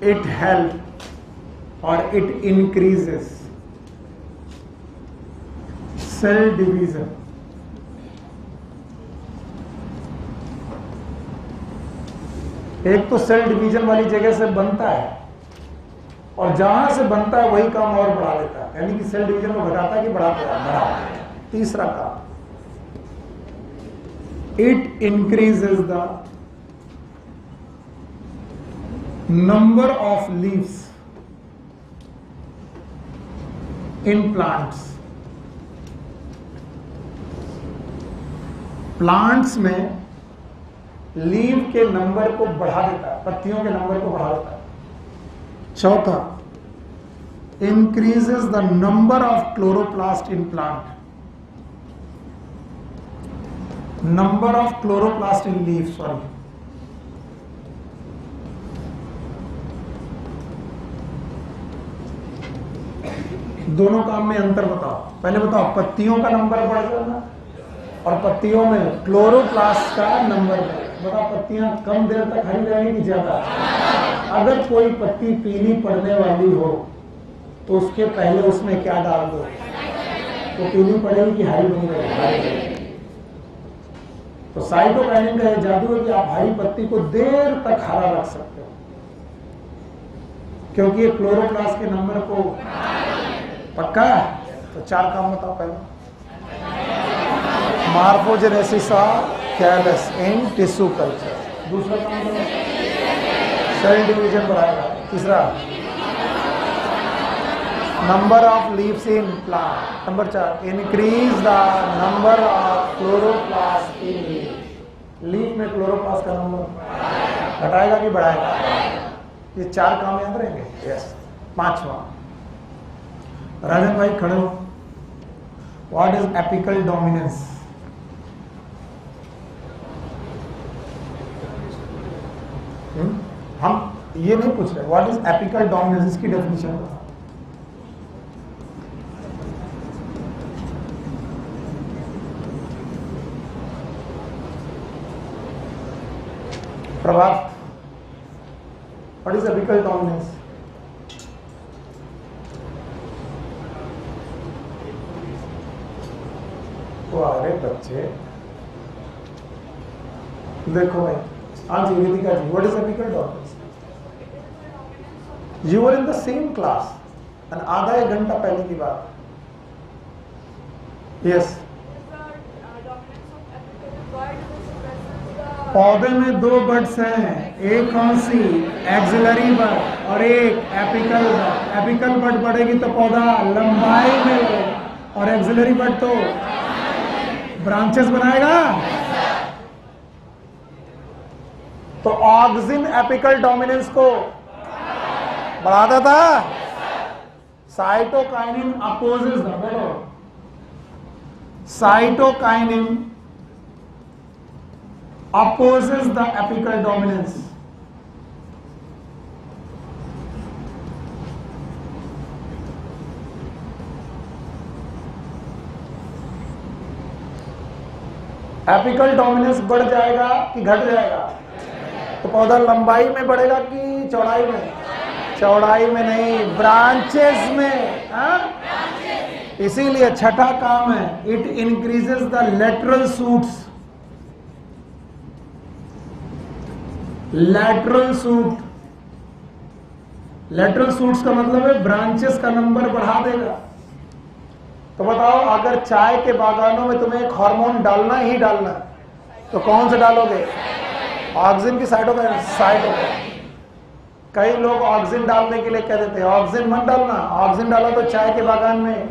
A: इट हेल्प और इट इंक्रीजेस सेल डिवीजन। एक तो सेल डिवीजन वाली जगह से बनता है और जहां से बनता है वही काम और बढ़ा देता है, यानी कि सेल डिवीजन को घटाता है कि बढ़ाता है, बढ़ा। तीसरा काम, it increases the number of leaves in plants. Plants में लीव के नंबर को बढ़ा देता है, पत्तियों के नंबर को बढ़ा देता है। चौथा, increases the number of chloroplast in plant, number of chloroplast in leave, sorry. दोनों काम में अंतर बताओ। पहले बताओ, पत्तियों का नंबर बढ़ जाना और पत्तियों में क्लोरोप्लास्ट का नंबर बताओ। पत्तियां कम देर तक हरी रहेंगी कि ज्यादा? अगर कोई पत्ती पीली पड़ने वाली हो तो उसके पहले उसमें क्या डाल दो, तो पीली पड़ेगी कि हरी बनी रहेगी? तो साइटोकाइनिन का यह जादू है कि आप हरी पत्ती को देर तक हरा रख सकते हो, क्योंकि ये क्लोरोप्लास्ट के नंबर को पक्का है। तो चार काम बताओ। पहले, morphogenesis of callus in tissue culture. दूसरा काम, सेल डिवीजन बढ़ाएगा। तीसरा, number of leaves in plant. Number 4, increase the number of chloroplast in leaf. Leaf में क्लोरोप्लास्ट का नंबर घटाएगा कि बढ़ाएगा? ये चार काम याद रहेंगे। यस। पांचवा, राजन भाई खड़े हो। What is apical dominance? हम ये नहीं पूछ रहे, व्हाट इज एपिकल डोमिनेंस, इसकी डेफिनेशन बताओ। Prabhat, what is apical dominance? अरे बच्चे देखो भाई, आज Ritika ji, what is apical dominance? You were in the same class and आधा एक घंटा पहले की बात। यस। पौधे में दो बड्स हैं, एक कौन सी? एक्सिलरी बड और एक एपिकल बड। एपिकल बड बढ़ेगी तो पौधा लंबाई में बढ़ेगा और एक्सिलरी बड तो ब्रांचेस बनाएगा। तो ऑक्सिन एपिकल डोमिनेंस को बढ़ाता था। Cytokinin opposes the, cytokinin opposes the apical dominance. Apical dominance बढ़ जाएगा कि घट जाएगा? तो पौधा लंबाई में बढ़ेगा कि चौड़ाई में? चौड़ाई में नहीं, ब्रांचेस में। इसीलिए छठा काम है, it increases the lateral shoots. Lateral suit, lateral suits का मतलब है ब्रांचेस का नंबर बढ़ा देगा। तो बताओ, अगर चाय के बागानों में तुम्हें एक हार्मोन डालना ही डालना तो कौन से डालोगे? ऑक्सिन की साइटोकाइनिन। कई लोग ऑक्सिन डालने के लिए कह देते हैं ऑक्सिन मत डालना, ऑक्सिन डाला तो चाय के बागान में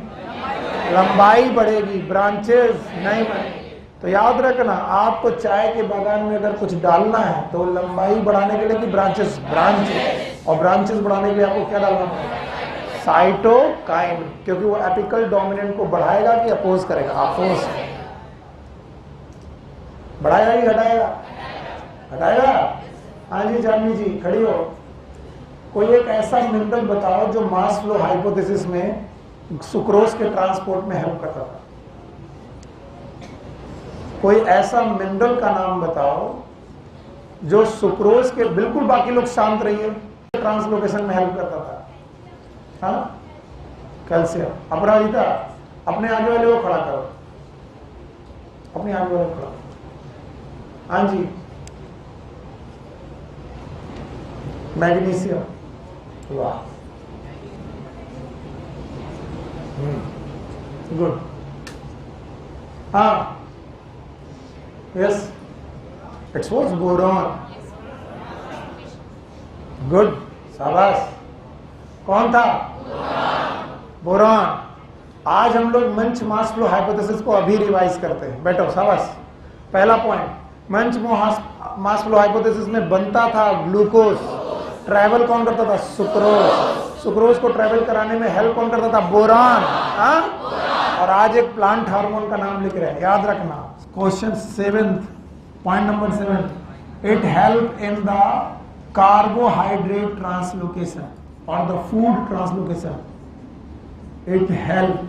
A: लंबाई बढ़ेगी, ब्रांचेस नहीं बढ़ेगी। तो याद रखना, आपको चाय के बागान में अगर कुछ डालना है तो लंबाई बढ़ाने के लिए कि ब्रांचेस? ब्रांचेस। और ब्रांचेस बढ़ाने के लिए आपको क्या डालना पड़ेगा? साइटोकाइनिन, क्योंकि वो एपिकल डोमिनेंट को बढ़ाएगा कि अपोज करेगा? अपोज। बढ़ाएगा कि घटाएगा? हटाएगा? हाँ जी जानवी जी खड़ी हो। कोई एक ऐसा मिनरल बताओ जो मास्लो हाइपोथेसिस में सुक्रोज के ट्रांसपोर्ट में हेल्प करता था। कोई ऐसा मिनरल का नाम बताओ जो सुक्रोज के, बिल्कुल बाकी लोग शांत रहिए, ट्रांसलोकेशन में हेल्प करता था। हाँ कैल्शियम। अपराजिता अपने आगे वाले को खड़ा करो, अपने आगे वाले को खड़ा। हाँ जी मैग्नीशियम। वाह गुड। हाँ yes it's was boron. Good शाबाश। कौन था? बोरॉन। आज हम लोग मंच मास्लो हाइपोथेसिस को अभी रिवाइज करते हैं। बैठो शाबाश। पहला पॉइंट, मंच मास्लो हाइपोथेसिस में बनता था ग्लूकोज, ट्रैवल कौन करता था? सुक्रोज। सुक्रोज को ट्रैवल कराने में हेल्प कौन करता था? बोरॉन। हाँ? और आज एक प्लांट हार्मोन का नाम लिख रहे हैं, याद रखना। Question 7, point number 7, it help in the carbohydrate translocation और the food translocation. It help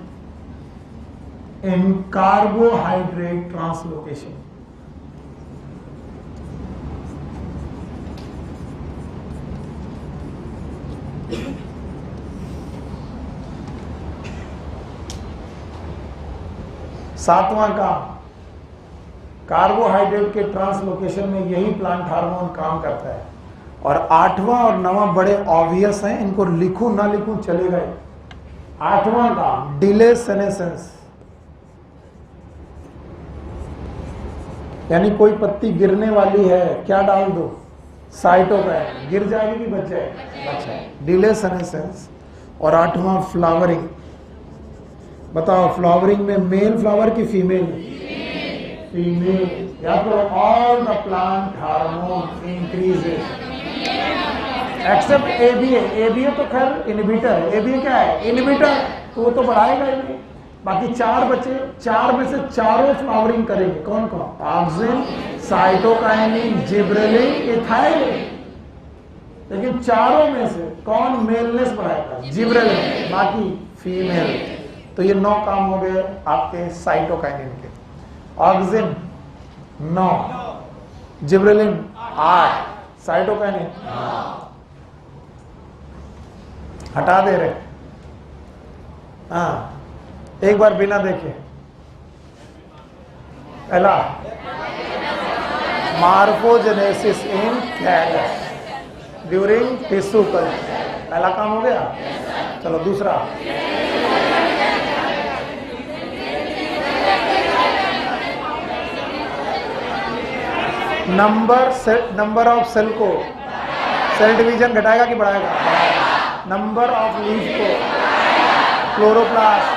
A: in carbohydrate translocation. सातवां काम, कार्बोहाइड्रेट के ट्रांसलोकेशन में यही प्लांट हार्मोन काम करता है। और आठवां और नवां बड़े ऑब्वियस हैं, इनको लिखूं ना लिखूं चलेगा। आठवां काम, डिले सेनेसेंस, यानी कोई पत्ती गिरने वाली है, क्या डाल दो? साइटोकाइन। गिर जाएगी कि बच जाएगी? बच जाएगी। Delay senescence. और आठवां फ्लावरिंग। बताओ फ्लावरिंग में मेल फ्लावर की फीमेल? फीमेल। या तो all the plant hormone increases except ABA. ABA तो खैर इनहिबिटर है। एबीए क्या है? इनहिबिटर, तो वो तो बढ़ाएगा ही नहीं। बाकी चार बचे, चार में से चारों फ्लावरिंग करेंगे। कौन कौन? Auxin, cytokinin, gibberellin, ethylene. लेकिन चारों में से कौन मेलनेस बढ़ाएगा? जिब्रेलिन, बाकी फीमेल। तो ये 9 काम हो गए आपके साइटोकाइनिन के। ऑक्सिन 9, जिब्रेलिन 8, साइटोकाइनिन हटा दे रहे। हाँ एक बार बिना देखे। पहला मार्फोजेनेसिस इन कैलस ड्यूरिंग टिश्यू कल्चर, पहला काम हो गया। चलो दूसरा, नंबर ऑफ सेल को, सेल डिवीजन घटाएगा कि बढ़ाएगा? नंबर ऑफ लीफ को, क्लोरोप्लास्ट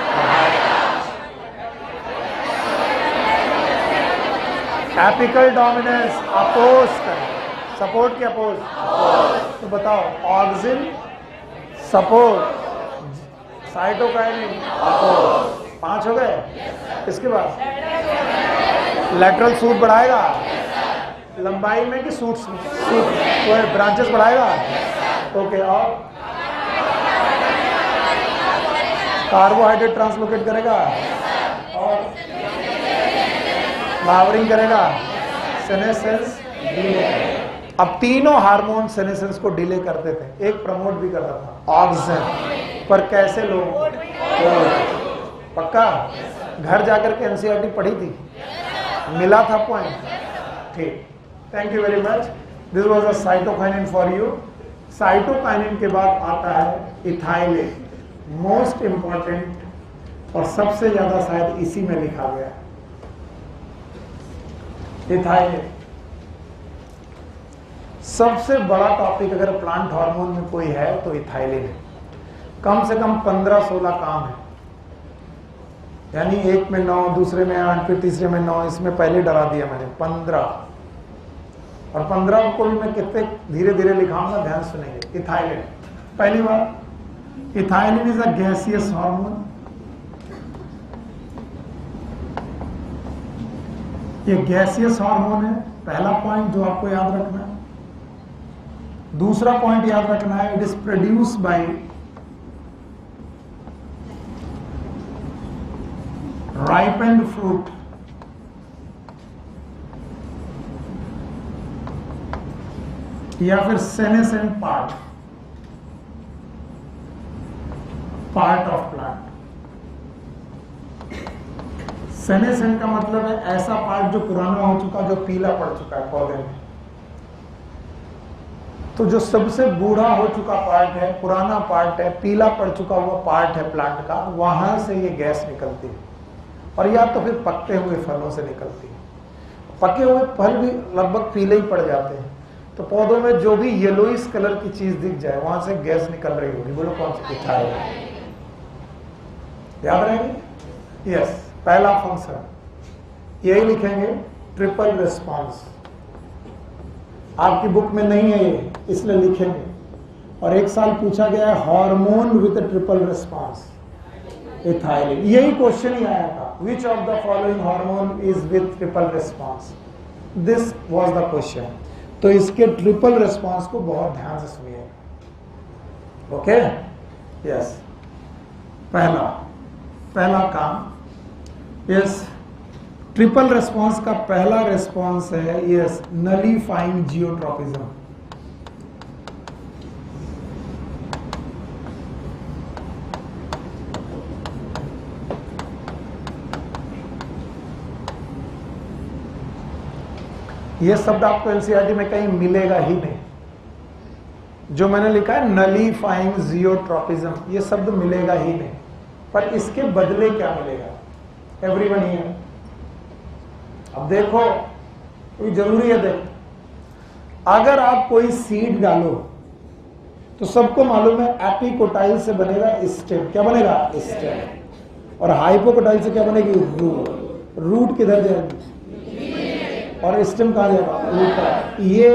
A: एपिकल डोमिनेंस अपोज कर, सपोर्ट के अपोज। तो बताओ ऑक्सिन सपोर्ट, साइटोकाइनिन अपोज, 5 हो गए। इसके बाद लैटरल सूट बढ़ाएगा लंबाई में कि सूट्स में? सूट तो ब्रांचेस बढ़ाएगा। ओके, और कार्बोहाइड्रेट ट्रांसलोकेट करेगा और फ्लावरिंग करेगा, सेनेसेंस डिले। अब तीनों हार्मोन सेनेसेंस को डिले करते थे, एक प्रमोट भी करता था, ऑक्सिन। पर कैसे लोग? पक्का घर जाकर के एनसीईआरटी पढ़ी थी, मिला था पॉइंट? ठीक, thank you very much. This was a cytokinin for you. Cytokinin के बाद आता है इथाइलिन, मोस्ट इंपॉर्टेंट और सबसे ज्यादा शायद इसी में लिखा गया है। इथाइलिन सबसे बड़ा टॉपिक अगर प्लांट हार्मोन में कोई है तो इथाइलिन है। कम से कम 15-16 काम है, यानी एक में 9, दूसरे में 8, फिर तीसरे में 9, इसमें पहले डरा दिया मैंने 15। और 15 को भी मैं कितने धीरे धीरे लिखाऊंगा, ध्यान सुनेंगे। इथाइलिन, पहली बात, ethylene is a gaseous hormone. ये गैसियस हार्मोन है, पहला पॉइंट जो आपको याद रखना है। दूसरा पॉइंट याद रखना है, it is produce by ripened fruit या फिर senescent part of plant. Senescent का मतलब है ऐसा पार्ट जो पुराना हो चुका, जो पीला पड़ चुका है पौधे में। तो जो सबसे बूढ़ा हो चुका पार्ट है, पुराना पार्ट है, पीला पड़ चुका हुआ पार्ट है प्लांट का, वहां से ये गैस निकलती है। और या तो फिर पकते हुए फलों से निकलती है। पके हुए फल भी लगभग पीले ही पड़ जाते हैं। तो पौधों में जो भी येलोइश कलर की चीज दिख जाए, वहां से गैस निकल रही होगी। बोलो कौन सी दिखाएगा? याद रहेगी? यस, पहला फंक्शन यही लिखेंगे, ट्रिपल रिस्पॉन्स। आपकी बुक में नहीं है ये, इसलिए लिखेंगे। और एक साल पूछा गया है hormone with triple response, ethylene. यही क्वेश्चन ही आया था, which of the following hormone is with triple response, this was the question. तो इसके ट्रिपल रिस्पॉन्स को बहुत ध्यान से सुनिए। ओके, यस, पहला काम, यस, ट्रिपल रिस्पॉन्स का पहला रिस्पॉन्स है यस, नलीफाइंग जियोट्रॉपिज्म। यह शब्द आपको एनसीईआरटी में कहीं मिलेगा ही नहीं। जो मैंने लिखा है नलीफाइंग जियोट्रॉपिज्म, यह शब्द मिलेगा ही नहीं। पर इसके बदले क्या मिलेगा? एवरीवन हियर, अब देखो, कोई जरूरी है देखो, अगर आप कोई सीड डालो तो सबको मालूम है एपिकोटाइल से बनेगा स्टेम। क्या बनेगा? स्टेम। और हाइपोकोटाइल से क्या बनेगी? रूट। रूट किधर जाएगी? और स्टेम कहां जाएगा? ऊपर। ये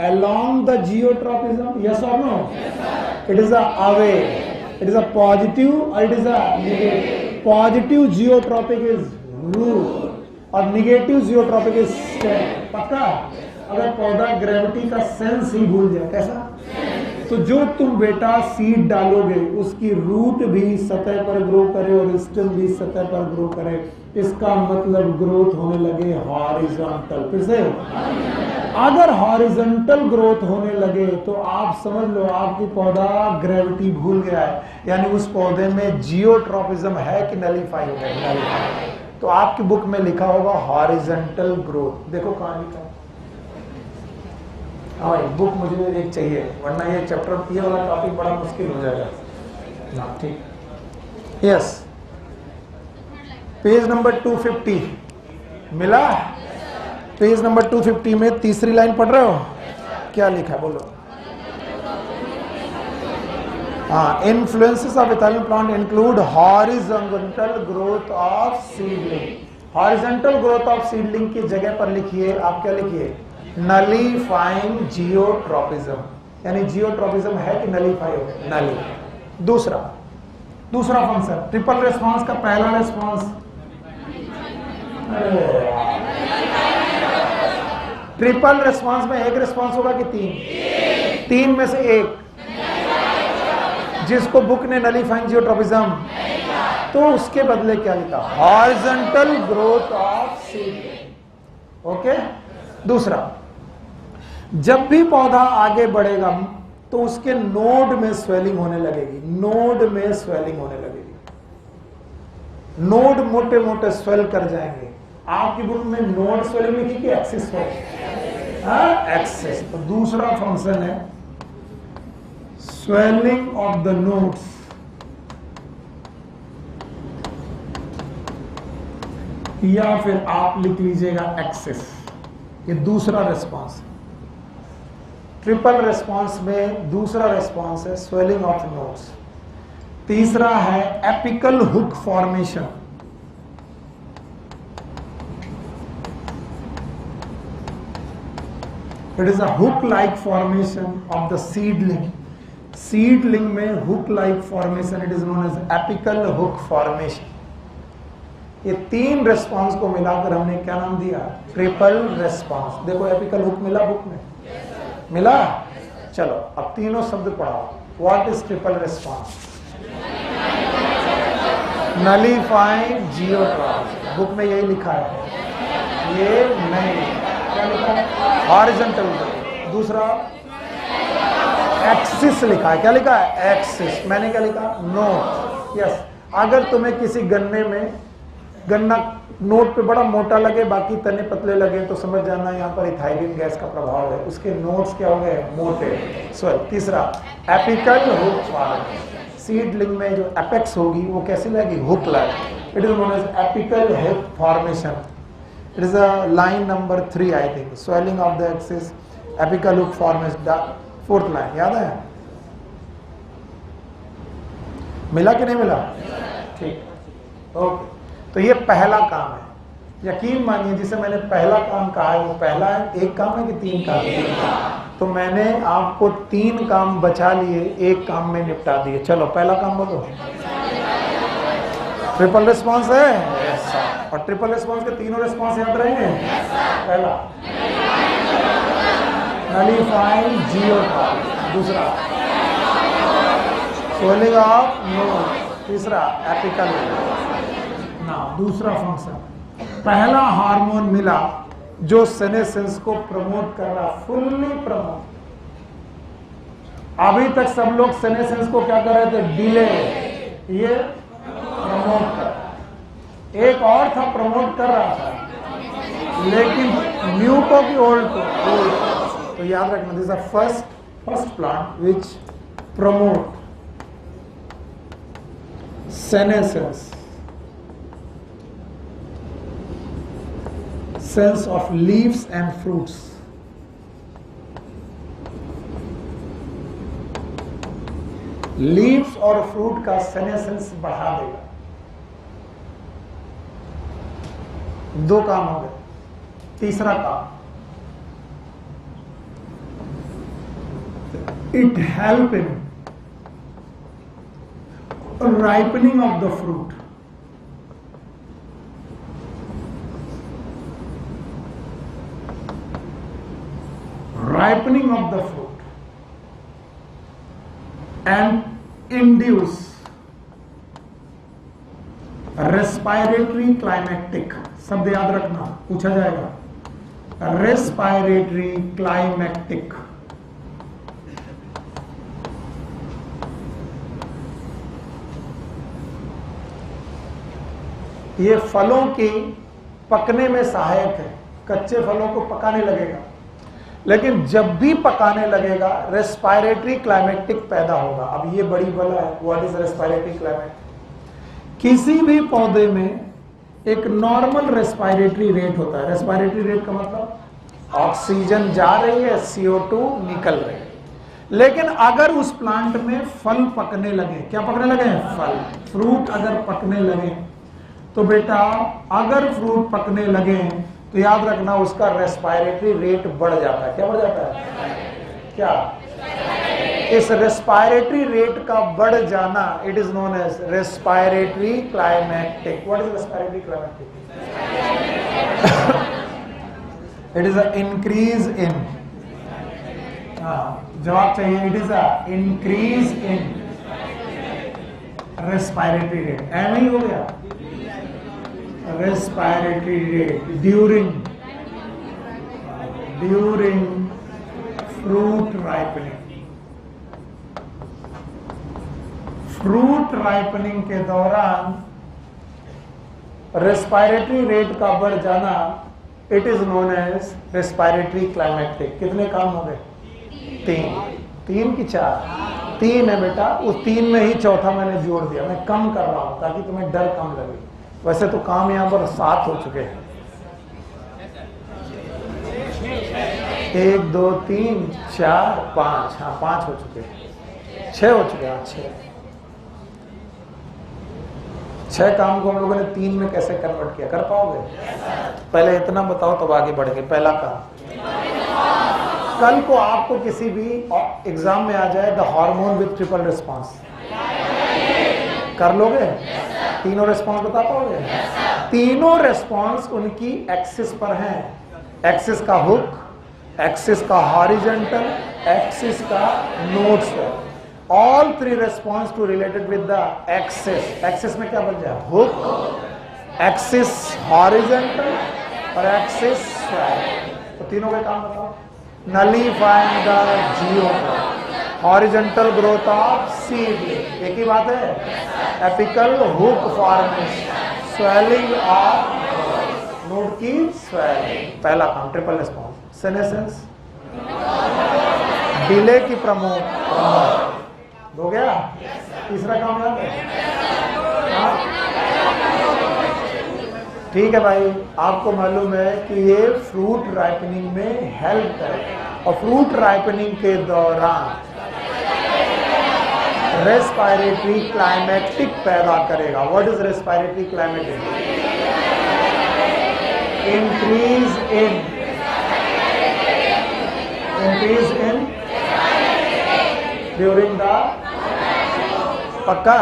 A: along the geotropism, yes or no? It is a away. It is a positive or it is a negative? Positive geotropic is root और निगेटिव जियोट्रॉपिक इज स्टेम। पक्का? अगर पौधा ग्रेविटी का सेंस ही भूल जाए, कैसा? तो जो तुम बेटा सीड डालोगे उसकी रूट भी सतह पर ग्रो करे और स्टेम भी सतह पर ग्रो करे, इसका मतलब ग्रोथ होने लगे हॉरिजॉन्टल। फिर से, अगर हॉरिजॉन्टल ग्रोथ होने लगे तो आप समझ लो आपकी पौधा ग्रेविटी भूल गया है, यानी उस पौधे में जियोट्रॉपिज्म है कि नलीफाई हो गया? तो आपकी बुक में लिखा होगा हॉरिजॉन्टल ग्रोथ। देखो कहां लिखा है। हाँ, बुक मुझे एक चाहिए, वरना ये चैप्टर, ये वाला टॉपिक बड़ा मुश्किल हो जाएगा ना। ठीक, यस, पेज नंबर 250 मिला? पेज नंबर 250 में तीसरी लाइन पढ़ रहे हो? क्या लिखा है बोलो? हाँ, influences of ethylene plant include horizontal growth of seedling. Horizontal growth of seedling की जगह पर लिखिए, आप क्या लिखिए? नलीफाइंग जियोट्रॉपिज्म। यानी जियोट्रॉपिज्म है कि नलीफाई हो गया? नली। दूसरा फंक्शन, ट्रिपल रिस्पॉन्स का पहला रिस्पॉन्स, ट्रिपल रिस्पॉन्स में एक रिस्पॉन्स होगा कि तीन? तीन में से एक, जिसको बुक ने नलीफाइंग जियोट्रॉपिज्म, तो उसके बदले क्या लिखा? Horizontal growth of seed. Okay. दूसरा, जब भी पौधा आगे बढ़ेगा तो उसके नोड में स्वेलिंग होने लगेगी। नोड में स्वेलिंग होने लगेगी, नोड मोटे मोटे स्वेल कर जाएंगे। आपकी बुक में नोड स्वेलिंग लिखी कि एक्सिस स्वेलिंग? एक्सिस। तो दूसरा फंक्शन है स्वेलिंग ऑफ द नोड्स, या फिर आप लिख लीजिएगा एक्सिस। ये दूसरा रिस्पॉन्स, ट्रिपल रिस्पॉन्स में दूसरा रिस्पॉन्स है स्वेलिंग ऑफ नोड्स। तीसरा है apical hook formation. It is a hook like formation of the seedling. Seedling में hook like formation, it is known as apical hook formation. ये 3 response को मिलाकर हमने क्या नाम दिया? Triple response. देखो एपिकल हुक मिला बुक में? मिला? चलो अब तीनों शब्द पढ़ाओ। What is triple response? Nullifying geotrope. Book में यही लिखा है, ये नहीं। क्या लिखा है? हॉरिजॉन्टल। दूसरा एक्सिस लिखा है। क्या लिखा है? एक्सिस। मैंने क्या लिखा? नोट। यस। अगर तुम्हें किसी गन्ने में गन्ना नोट पे बड़ा मोटा लगे, बाकी तने पतले लगे, तो समझ जाना यहाँ पर इथाइलिन गैस का प्रभाव है। उसके नोट्स क्या हो गए? मोटे। सॉरी। तीसरा एपिकल हुक फॉर्मेशन। सीडलिंग में जो एपेक्स होगी वो कैसी लगेगी? Hook like. It is known as apical hook formation. It is a line number 3 I think. Swelling of the axis, apical hook formation. 4th line याद है? मिला कि नहीं मिला? ठीक। ओके। तो ये पहला काम है। यकीन मानिए जिसे मैंने पहला काम कहा है वो पहला है। एक काम है कि 3 काम है? तो मैंने आपको 3 काम बचा लिए, एक काम में निपटा दिए। चलो पहला काम बोलो। ट्रिपल रिस्पॉन्स है। और ट्रिपल रिस्पॉन्स के तीनों रिस्पॉन्स याद रहेंगे। पहला नलीफाइंग जियोट्रॉप। दूसरा स्वेलिंग ऑफ नोट। तीसरा एपिकल। ना दूसरा फंक्शन, पहला हार्मोन मिला जो सेनेसेंस को प्रमोट कर रहा, फुल्ली प्रमोट। अभी तक सब लोग सेनेसेंस को क्या कर रहे थे? डिले। ये प्रमोट कर। एक और था प्रमोट कर रहा था, लेकिन म्यूको की ओल्ड को। तो याद रखना, this is first plant which promote senescence, sense of leaves and fruits. Leaves और फ्रूट का सेनेसेंस बढ़ा देगा। 2 काम हो गए। तीसरा काम, it help in ripening of the fruit. Ripening of the fruit and induce respiratory climactic. शब्द याद रखना, पूछा जाएगा। respiratory climactic। ये फलों की पकने में सहायक है। कच्चे फलों को पकाने लगेगा, लेकिन जब भी पकाने लगेगा रेस्पायरेटरी क्लाइमेटिक पैदा होगा। अब ये बड़ी बला है। What is respiratory climatic? किसी भी पौधे में एक नॉर्मल रेस्पायरेटरी रेट होता है। रेस्पायरेटरी रेट का मतलब ऑक्सीजन जा रही है, CO2 निकल रही है। लेकिन अगर उस प्लांट में फल पकने लगे, क्या पकने लगे? फल, फ्रूट अगर पकने लगे, तो बेटा अगर फ्रूट पकने लगे तो याद रखना उसका रेस्पायरेटरी रेट बढ़ जाता है। क्या बढ़ जाता है? क्या? इस रेस्पायरेटरी रेट का बढ़ जाना, it is known as respiratory climactic. What is respiratory climactic? It is a increase in, जवाब चाहिए। It is a increase in respiratory rate. ऐसा ही हो गया। respiratory rate during fruit ripening। Fruit ripening के दौरान रेस्पायरेटरी रेट का बढ़ जाना, it is known as respiratory climactic. कितने काम हो गए? 3 की 4? 3 है बेटा। उस 3 में ही चौथा मैंने जोड़ दिया। मैं कम कर रहा हूं ताकि तुम्हें डर कम लगे। वैसे तो काम यहां पर 7 हो चुके हैं। 1 2 3 4 5। हाँ 5 हो चुके हैं। 6 हो चुके हैं। 6 काम को हम लोगों ने 3 में कैसे कन्वर्ट किया? कर पाओगे? पहले इतना बताओ तब आगे बढ़ेंगे। पहला काम, कल को आपको किसी भी एग्जाम में आ जाए the hormone with triple response, कर लोगे? तीनों रेस्पॉन्स बता पाओगे? तीनों रेस्पॉन्स उनकी एक्सिस पर हैं। एक्सिस का हुक, एक्सिस का हॉरिजॉन्टल, एक्सिस का नोड्स है। All three response to related with the axis. Axis में क्या बन जाए? हुक, एक्सिस हॉरिजॉन्टल और एक्सिस स्वेलिंग। तो तीनों के काम बताओ। Nullifying the geograph, horizontal growth of seed, एक ही बात है। Apical hook formation, swelling of node की स्वेलिंग। पहला काम ट्रिपल रिस्पॉन्स। सेनेसेंस, डिले की प्रमोट हो गया। तीसरा काम याद है? हाँ? ठीक है भाई, आपको मालूम है कि ये फ्रूट राइपनिंग में हेल्प करे और फ्रूट राइपनिंग के दौरान रेस्पिरेटरी क्लाइमेटिक पैदा करेगा। What is respiratory climatic? Increase in during the, पक्का?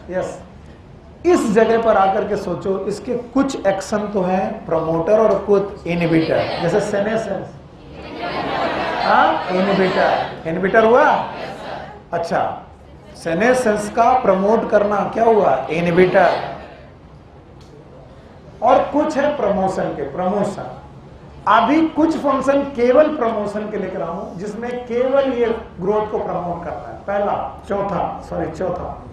A: यस। इस जगह पर आकर के सोचो, इसके कुछ एक्शन तो है प्रमोटर और कुछ इनहिबिटर, जैसे सेनेसेंस, इनहिबिटर। इनहिबिटर हुआ? अच्छा, सेनेसेंस का प्रमोट करना क्या हुआ? इनहिबिटर। और कुछ है प्रमोशन के, प्रमोशन। अभी कुछ फंक्शन केवल प्रमोशन के लेकर आऊं, जिसमें केवल ये ग्रोथ को प्रमोट करना है। पहला, चौथा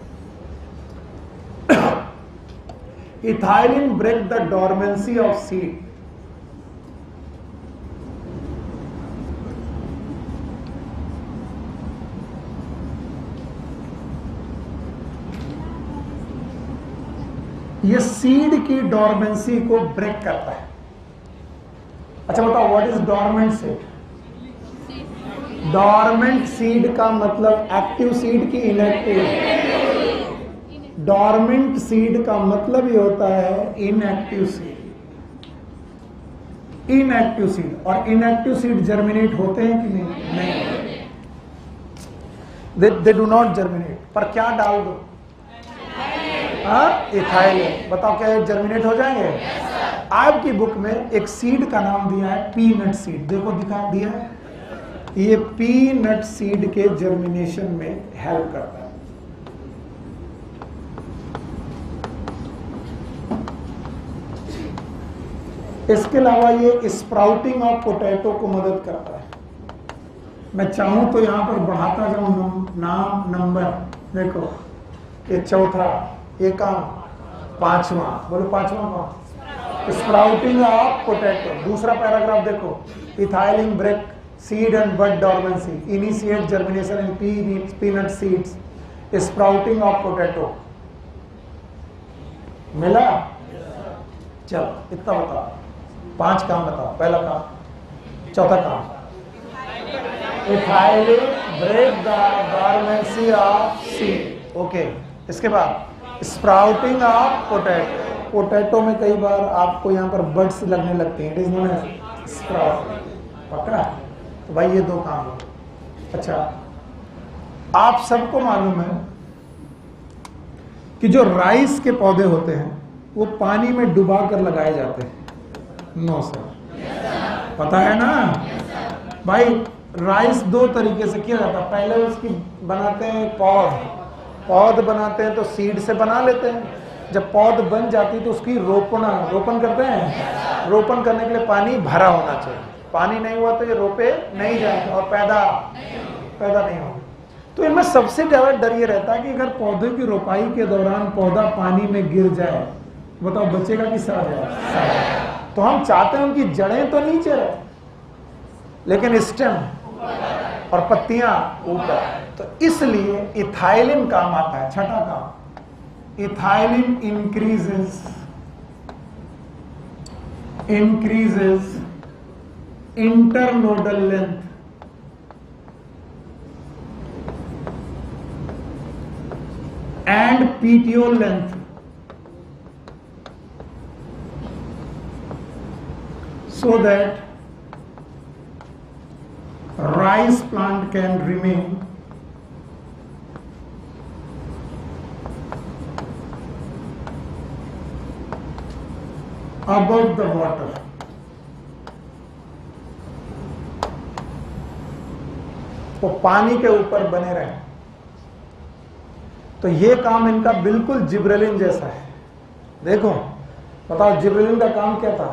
A: ethylene break the dormancy of seed. ये सीड की डोरमेंसी को ब्रेक करता है। अच्छा बताओ, what is dormant seed? Dormant seed का मतलब एक्टिव सीड की इनएक्टिव। डोरमेंट सीड का मतलब ये होता है इनएक्टिव सीड। इनएक्टिव सीड और इनएक्टिव सीड जर्मिनेट होते हैं कि नहीं? They do not germinate. पर क्या डाल दो? इथाइलिन। बताओ क्या ये जर्मिनेट हो जाएंगे? आपकी बुक में एक सीड का नाम दिया है पीनट सीड। देखो दिखा दिया है, ये पीनट सीड के जर्मिनेशन में हेल्प करता है। इसके अलावा ये स्प्राउटिंग ऑफ पोटैटो को मदद करता है। मैं चाहूं तो यहां पर बढ़ाता जाऊं नाम नंबर। देखो, ये चौथा, ये काम पांचवा। बोलो पांचवा काम, स्प्राउटिंग ऑफ पोटैटो। दूसरा पैराग्राफ देखो, ethylene break seed and bud dormancy, initiate germination in peanut seeds, sprouting of potato. मिला? चलो इतना बताओ, 5 काम बताओ। पहला काम, चौथा काम, ethylene break the dormancy of seed. Okay, इसके बाद स्प्राउटिंग ऑफ पोटैटो। पोटैटो में कई बार आपको यहाँ पर बड्स लगने लगते हैं, it is known as sprout. पकड़ा? तो भाई ये 2 काम हो। अच्छा, आप सबको मालूम है कि जो राइस के पौधे होते हैं वो पानी में डुबा कर लगाए जाते हैं। नो सर, पता है ना भाई? राइस 2 तरीके से किया जाता है। पहले उसकी बनाते हैं पौध बनाते हैं, तो सीड से बना लेते हैं। जब पौध बन जाती है तो उसकी रोपण करते हैं। रोपण करने के लिए पानी भरा होना चाहिए। पानी नहीं हुआ तो ये रोपे नहीं जाएंगे और पैदा नहीं होंगे। तो इनमें सबसे ज्यादा डर ये रहता है कि अगर पौधे की रोपाई के दौरान पौधा पानी में गिर जाए, बताओ बचेगा कि सड़ जाए? तो हम चाहते हैं उनकी जड़ें तो नीचे रहे, लेकिन स्टेम और पत्तियां ऊपर। तो इसलिए इथाइलिन काम आता है। छठा काम, ethylene increases internodal length and petiole length so that rice plant can remain above the water. वो पानी के ऊपर बने रहे। तो ये काम इनका बिल्कुल जिब्रेलिन जैसा है। देखो बताओ जिब्रेलिन का काम क्या था?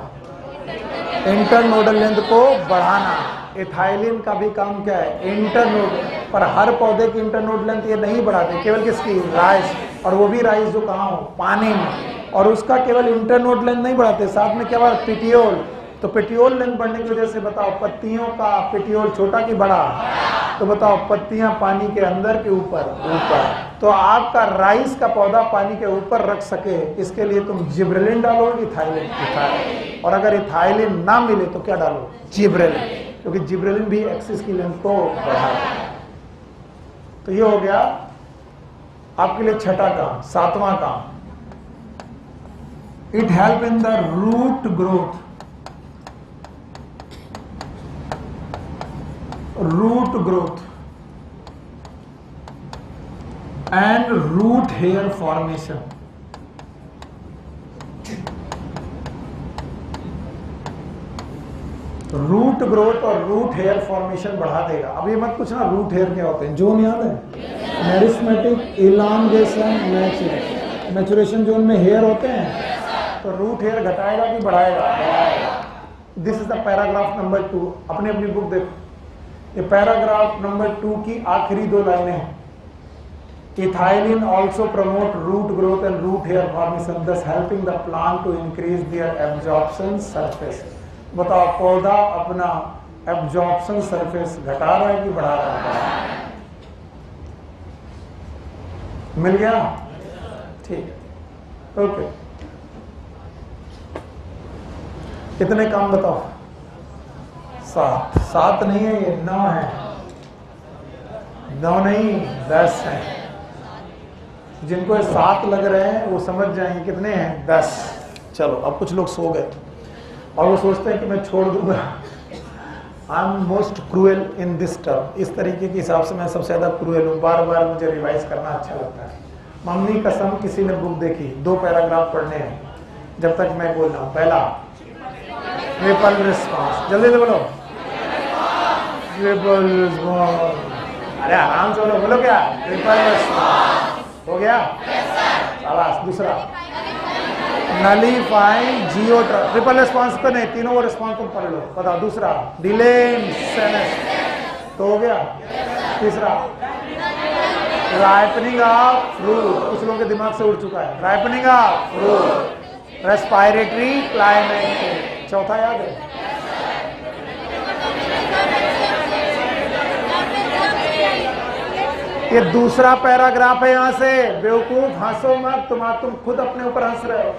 A: इंटरनोडल लेंथ को बढ़ाना। इथाइलिन का भी काम क्या है? इंटरनोडल। पर हर पौधे की इंटरनोड लेंथ ये नहीं बढ़ाते, केवल किसकी? राइस। और वो भी राइस जो कहाँ हो? पानी में। और उसका केवल इंटरनोड लेंथ नहीं बढ़ाते, साथ में क्या बढ़ा? पेटियोल। तो पेटियोल लेंथ बढ़ने की वजह से बताओ पत्तियों का पेटियोल छोटा कि बड़ा? तो बताओ पत्तियां पानी के अंदर के ऊपर? ऊपर। तो आपका राइस का पौधा पानी के ऊपर रख सके इसके लिए तुम जिब्रेलिन डालोगे, इथाइलिन? इथाइलिन। और अगर इथाइलिन ना मिले तो क्या डालो? जिब्रेलिन, क्योंकि जिब्रेलिन भी एक्सिस की लेंथ को बढ़ाता है। तो ये हो गया आपके लिए छठा काम। सातवां काम, it help in the root growth. Root growth and root hair formation. Root growth और रूट हेयर फॉर्मेशन बढ़ा देगा। अब ये मत पूछना रूट हेयर क्या होते हैं, जोन याद है? मेरिस्मेटिक, इलांगेशन, मैचुरेशन जोन में हेयर होते हैं। तो रूट हेयर घटाएगा कि बढ़ाएगा? This is the paragraph number 2। अपनी अपनी बुक देखो, ये पैराग्राफ नंबर 2 की आखिरी 2 लाइनें हैं। Ethylene also promote root growth and root hair formation, thus helping the plant to increase their absorption surface। बताओ पौधा अपना एब्जॉर्प्शन सरफेस घटा रहा है कि बढ़ा रहा है? मिल गया? ठीक है, ओके। कितने काम बताओ? 7। 7 नहीं है ये, 9 है। 9 नहीं 10 है। जिनको ये 7 लग रहे हैं वो समझ जाएंगे कितने हैं? 10। चलो अब कुछ लोग सो गए और वो सोचते हैं कि मैं छोड़ दूंगा। I am most cruel in this term. इस तरीके के हिसाब से मैं सबसे ज्यादा क्रूएल हूँ। बार बार मुझे रिवाइज करना अच्छा लगता है। मम्मी कसम किसी ने बुक देखी, 2 पैराग्राफ पढ़ने हैं जब तक मैं बोल रहा हूँ। पहला रिपल रिस्पॉन्स, जल्दी से बोलो। रिपल रिस्पॉन्स, अरे आराम से बोलो। बोलो क्या? रिपल रिस्पॉन्स हो गया? शाबाश। दूसरा नलीफाइंग जियोट्रॉप। रिपल रिस्पॉन्स तो नहीं, तीनों वो रिस्पॉन्स तुम पढ़ लो। बताओ। दूसरा डिलेइंग सेनेस तो हो गया। तीसरा राइपनिंग ऑफ फ्रूट, कुछ लोगों के दिमाग से उड़ चुका है। Ripening of fruit, respiratory climate. चौथा याद है? ये दूसरा पैराग्राफ है। यहां से बेवकूफ हंसो मत, तुम खुद अपने ऊपर हंस रहे हो।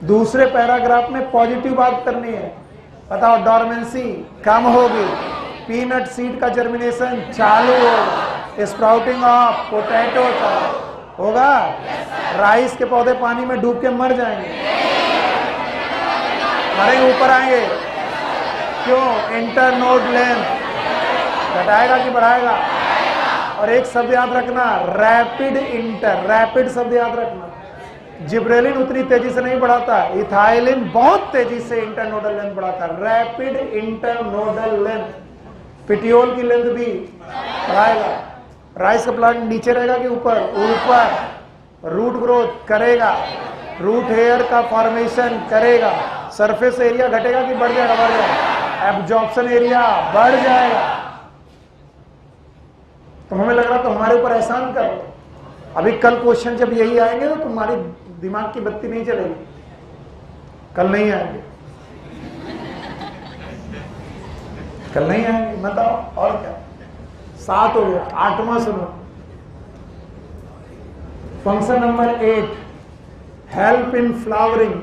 A: दूसरे पैराग्राफ में पॉजिटिव बात करनी है। बताओ डॉर्मेंसी कम होगी, पीनट सीड का जर्मिनेशन चालू होगा, स्प्राउटिंग ऑफ पोटैटो होगा, राइस के पौधे पानी में डूब के मर जाएंगे, मरेंगे, ऊपर आएंगे। क्यों? इंटरनोड लेंथ घटाएगा कि बढ़ाएगा? और एक शब्द याद रखना, रैपिड इंटर। रैपिड शब्द याद रखना। जिब्रेलिन उतनी तेजी से नहीं बढ़ाता, इथाइलिन बहुत तेजी से इंटरनोडल लेंथ बढ़ाता है। रैपिड इंटरनोडल लेंथ, पिटियोल की लेंथ भी बढ़ाएगा। राइस का प्लांट नीचे रहेगा कि ऊपर? ऊपर। रूट ग्रोथ करेगा, रूट हेयर का फॉर्मेशन करेगा, सरफेस एरिया घटेगा कि बढ़ जाएगा? बढ़ जाएगा। एब्जॉर्प्शन एरिया बढ़ जाएगा। तो हमें लग रहा तो हमारे ऊपर एहसान करो। अभी कल क्वेश्चन जब यही आएंगे तो तुम्हारी दिमाग की बत्ती नहीं चलेगी। कल नहीं आएंगे, कल नहीं आएंगे। बताओ और क्या? 7 हो गया। 8वां सुनो, function number 8, help in flowering.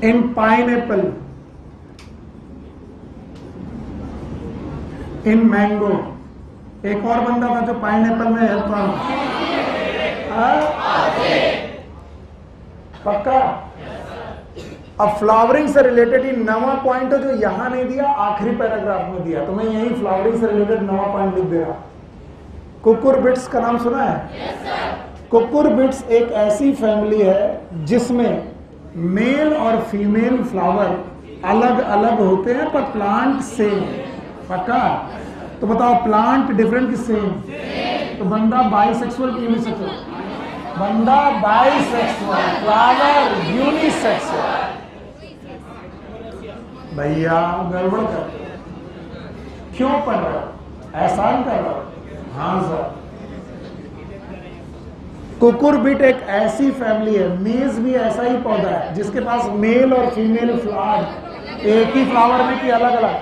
A: In pineapple, in mango. एक और बंदा था जो पाइनएप्पल में हेल्प पक्का। अब फ्लावरिंग से रिलेटेड ही 9वां पॉइंट है जो यहां नहीं दिया, आखिरी पैराग्राफ में दिया। तो मैं यही फ्लावरिंग से रिलेटेड 9वां पॉइंट लिख दे रहा। कुकुरबिट्स का नाम सुना है? कुकुरबिट्स एक ऐसी फैमिली है जिसमें मेल और फीमेल फ्लावर अलग अलग होते हैं पर प्लांट सेम। पक्का? तो बताओ प्लांट डिफरेंट कि सेम? तो बंदा बाइसेक्सुअल कि यूनिसेक्सुअल? बंदा बाइसेक्सुअल, फ्लावर यूनिसेक्सुअल। भैया गड़बड़ कर, क्यों पढ़ रहे हो? एहसान कर रहे हो? हाँ सर। कुकुरबिट एक ऐसी फैमिली है, मेज भी ऐसा ही पौधा है जिसके पास मेल और फीमेल फ्लावर एक ही फ्लावर में कि अलग अलग,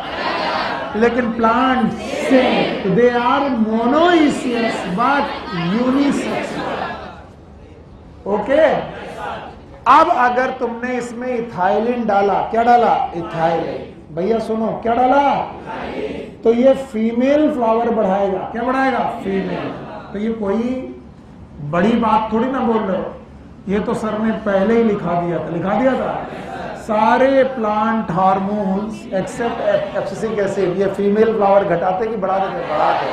A: लेकिन plant same. They are monoecious but unisexual. Okay. अब अगर तुमने इसमें इथाइलिन डाला, क्या डाला? इथाइलिन। भैया सुनो, क्या डाला? तो ये फीमेल फ्लावर बढ़ाएगा। क्या बढ़ाएगा? फीमेल। तो ये कोई बड़ी बात थोड़ी ना बोल रहे हो, ये तो सर ने पहले ही लिखा दिया था। सारे plant hormones except abscisic acid ये फीमेल फ्लावर घटाते कि बढ़ा देते? बढ़ाते।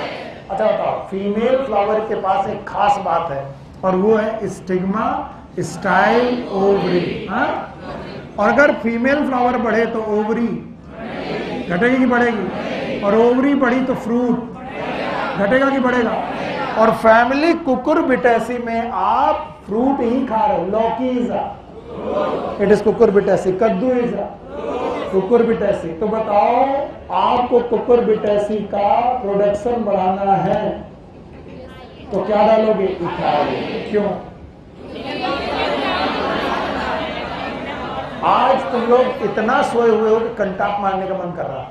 A: अच्छा बताओ, फीमेल फ्लावर के पास एक खास बात है और वो है स्टिग्मा, स्टाइल, ओवरी। और अगर फीमेल फ्लावर बढ़े तो ओवरी घटेगी कि बढ़ेगी? और ओवरी बढ़ी तो फ्रूट घटेगा कि बढ़ेगा? और फैमिली कुकुरबिटेसी में आप फ्रूट ही खा रहे हो। लौकी इज इट इज कुकुरबिटेसी, कद्दू इज कुकुरबिटेसी। तो बताओ आपको कुकुरबिटेसी का प्रोडक्शन बढ़ाना है तो क्या डालोगे? इथाइलिन। क्यों? आज तुम लोग इतना सोए हुए हो कि कंटाप मारने का मन कर रहा।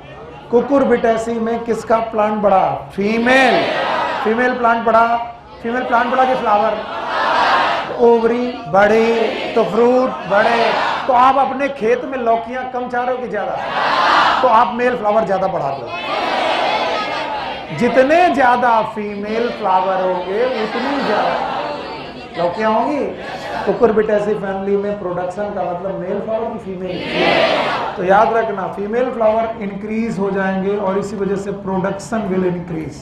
A: कुकुरबिटेसी में किसका प्लांट बढ़ा? फीमेल। फीमेल प्लांट बढ़ा। फीमेल प्लांट बढ़ा कि फ्लावर? तो ओवरी बढ़े तो फ्रूट बढ़े। तो आप अपने खेत में लौकियां कम चाह रहे हो कि ज्यादा? तो आप मेल फ्लावर ज्यादा बढ़ा दो। जितने ज्यादा फीमेल फ्लावर होंगे उतनी ज्यादा लौकियां होंगी। कुकुरबिटेसी फैमिली में प्रोडक्शन का मतलब मेल फ्लावर की फीमेल। तो याद रखना, फीमेल फ्लावर इंक्रीज हो जाएंगे और इसी वजह से प्रोडक्शन विल इंक्रीज।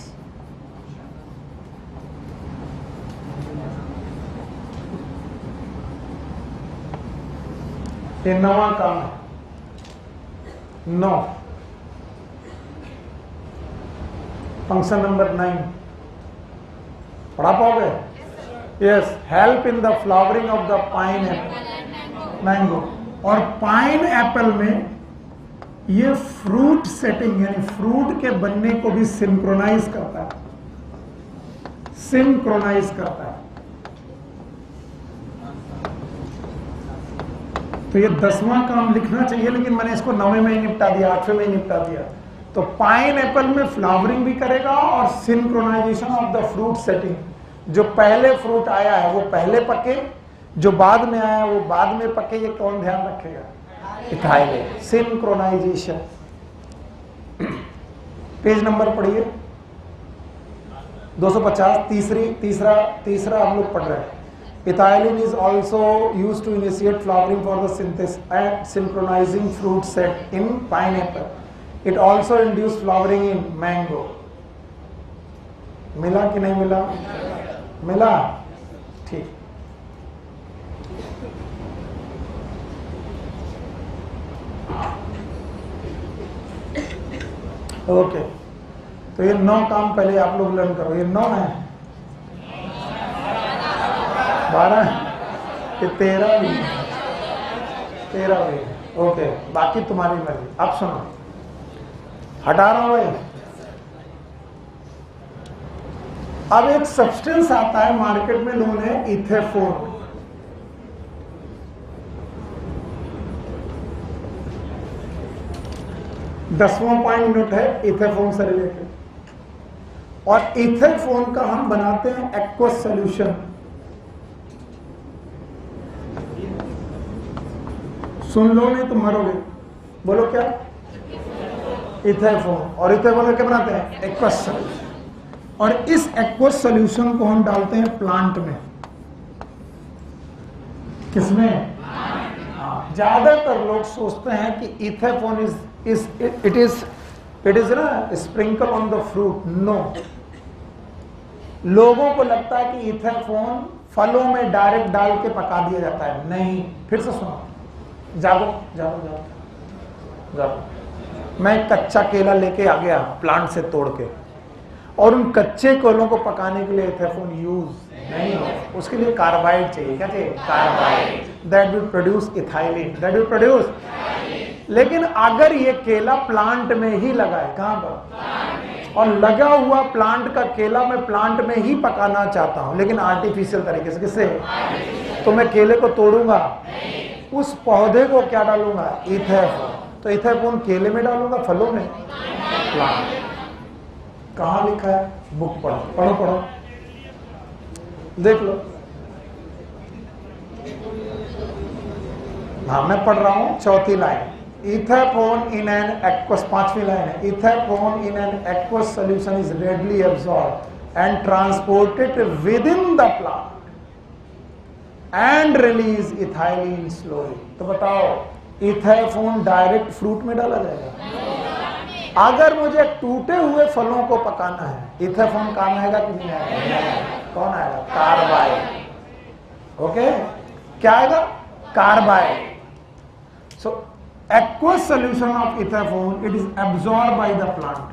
A: ये नवा काम है। 9 फंक्शन नंबर 9 पढ़ा पाओगे? Yes. Help in the flowering of the pine Apple, mango. और पाइन एप्पल में ये फ्रूट सेटिंग यानी फ्रूट के बनने को भी सिंक्रोनाइज करता है। सिंक्रोनाइज करता है। तो ये 10वां काम लिखना चाहिए, लेकिन मैंने इसको 9वें में ही निपटा दिया, 8वें में ही निपटा दिया। तो पाइन एप्पल में फ्लावरिंग भी करेगा और synchronization of the fruit setting. जो पहले फ्रूट आया है वो पहले पके, जो बाद में आया वो बाद में पके। ये कौन ध्यान रखेगा? इथाइलिन। सिंक्रोनाइजेशन। पेज नंबर पढ़िए 250। तीसरा हम लोग पढ़ रहे हैं। Ethylene is also used to initiate flowering for the synthesis and synchronizing fruit set in pineapple. It also induces flowering in mango. मिला कि नहीं मिला? मिला? ठीक। ओके। तो ये 9 काम पहले आप लोग लर्न करो। ये 9 है, 12 ये 13 भी है। ओके, बाकी तुम्हारी मर्जी। अब सुनो, हटा रहा हूं। अब एक सब्सटेंस आता है मार्केट में, लोगों ने इथेफोन। दसवां पॉइंट नोट है इथेफोन से रिलेटेड। और इथेफोन का हम बनाते हैं एक्वस सोल्यूशन। सुन लो नहीं तो मरोगे। बोलो क्या? इथेफोन। और इथेफोन क्या बनाते हैं? Aqueous solution. और इस एक्वस सोल्यूशन को हम डालते हैं प्लांट में। किसमें? ज्यादातर लोग सोचते हैं कि इथेफोन इट इज ना sprinkle on the fruit. No, लोगों को लगता है कि इथेफोन फलों में डायरेक्ट डाल के पका दिया जाता है। नहीं, फिर से सुनो, जागो जागो जागो जागो। मैं कच्चा केला लेके आ गया प्लांट से तोड़ के, और उन कच्चे केलों को पकाने के लिए इथेफोन यूज नहीं हो, उसके लिए कार्बाइड चाहिए। क्या चाहिए? Carbide, that will produce ethylene, that will produce. लेकिन अगर ये केला प्लांट में ही लगा है, कहां पर, और लगा हुआ प्लांट का केला मैं प्लांट में ही पकाना चाहता हूं, लेकिन आर्टिफिशियल तरीके से, किससे? तो मैं केले को तोड़ूंगा, उस पौधे को क्या डालूंगा? इथेफोन। तो इथेफोन केले में डालूंगा, फलों में? प्लांट। कहां लिखा है? बुक पढ़ो पढ़ो पढ़ो, देख लो। हाँ, मैं पढ़ रहा हूं, चौथी line. Ethephon in an aqueous, पांचवी लाइन है, ethephon in an aqueous solution is readily absorb and transported within the plant and release ethylene slowly. तो बताओ, इथेफोन डायरेक्ट फ्रूट में डाला जाएगा? अगर मुझे टूटे हुए फलों को पकाना है, इथेफोन काम आएगा कि नहीं आएगा? कौन आएगा? कार्बाइड। ओके, क्या आएगा? Carbide. So aqueous solution of ithephone, it is absorbed by the plant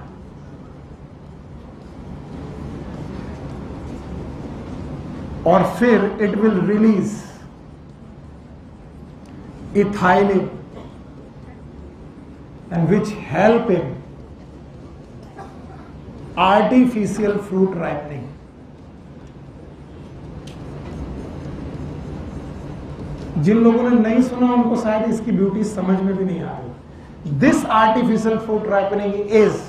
A: और फिर it will release ethylene and which help in artificial fruit ripening. जिन लोगों ने नहीं सुना उनको शायद इसकी ब्यूटी समझ में भी नहीं आ रही। This artificial fruit ripening is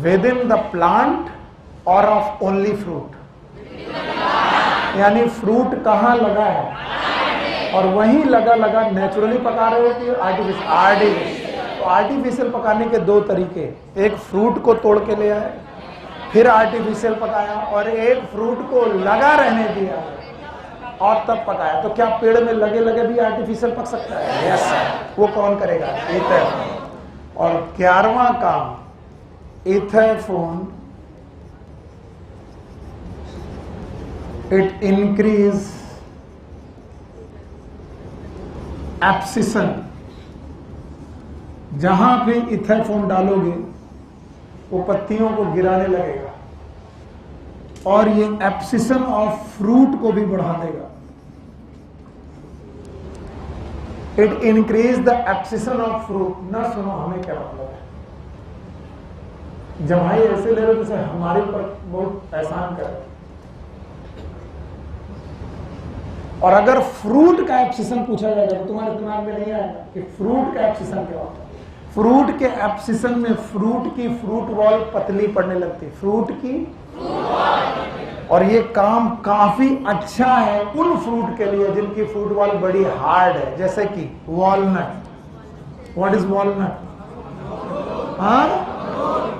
A: with in the plant और ऑफ ओनली फ्रूट, यानी फ्रूट कहां लगा है और वहीं लगा लगा नेचुरली पका रहे हो कि आर्टिफिशियल। तो आर्टिफिशियल पकाने के दो तरीके, एक फ्रूट को तोड़ के ले आए फिर आर्टिफिशियल पकाया, और एक फ्रूट को लगा रहने दिया और तब पकाया। तो क्या पेड़ में लगे लगे भी आर्टिफिशियल पक सकता है? Yes sir. वो कौन करेगा? इथेफोन। और 11वां काम, इथेफोन इट इंक्रीज एब्सिशन। जहां भी इथेफोन डालोगे वो पत्तियों को गिराने लगेगा और ये एब्सिशन ऑफ फ्रूट को भी बढ़ा देगा। It increase the abscission of fruit. ना सुनो हमें क्या मतलब है, जमाई ऐसे ले रहे जैसे हमारे ऊपर बहुत एहसान कर। और अगर फ्रूट का एब्सिशन पूछा जाएगा तो तुम्हारे दिमाग में नहीं आएगा कि फ्रूट का एब्सिशन क्या होता है। फ्रूट के एब्सिशन में फ्रूट की फ्रूट वॉल पतली पड़ने लगती, फ्रूट की। और ये काम काफी अच्छा है उन फ्रूट के लिए जिनकी फ्रूट वॉल बड़ी हार्ड है, जैसे कि वॉलनट। What is walnut? हाँ,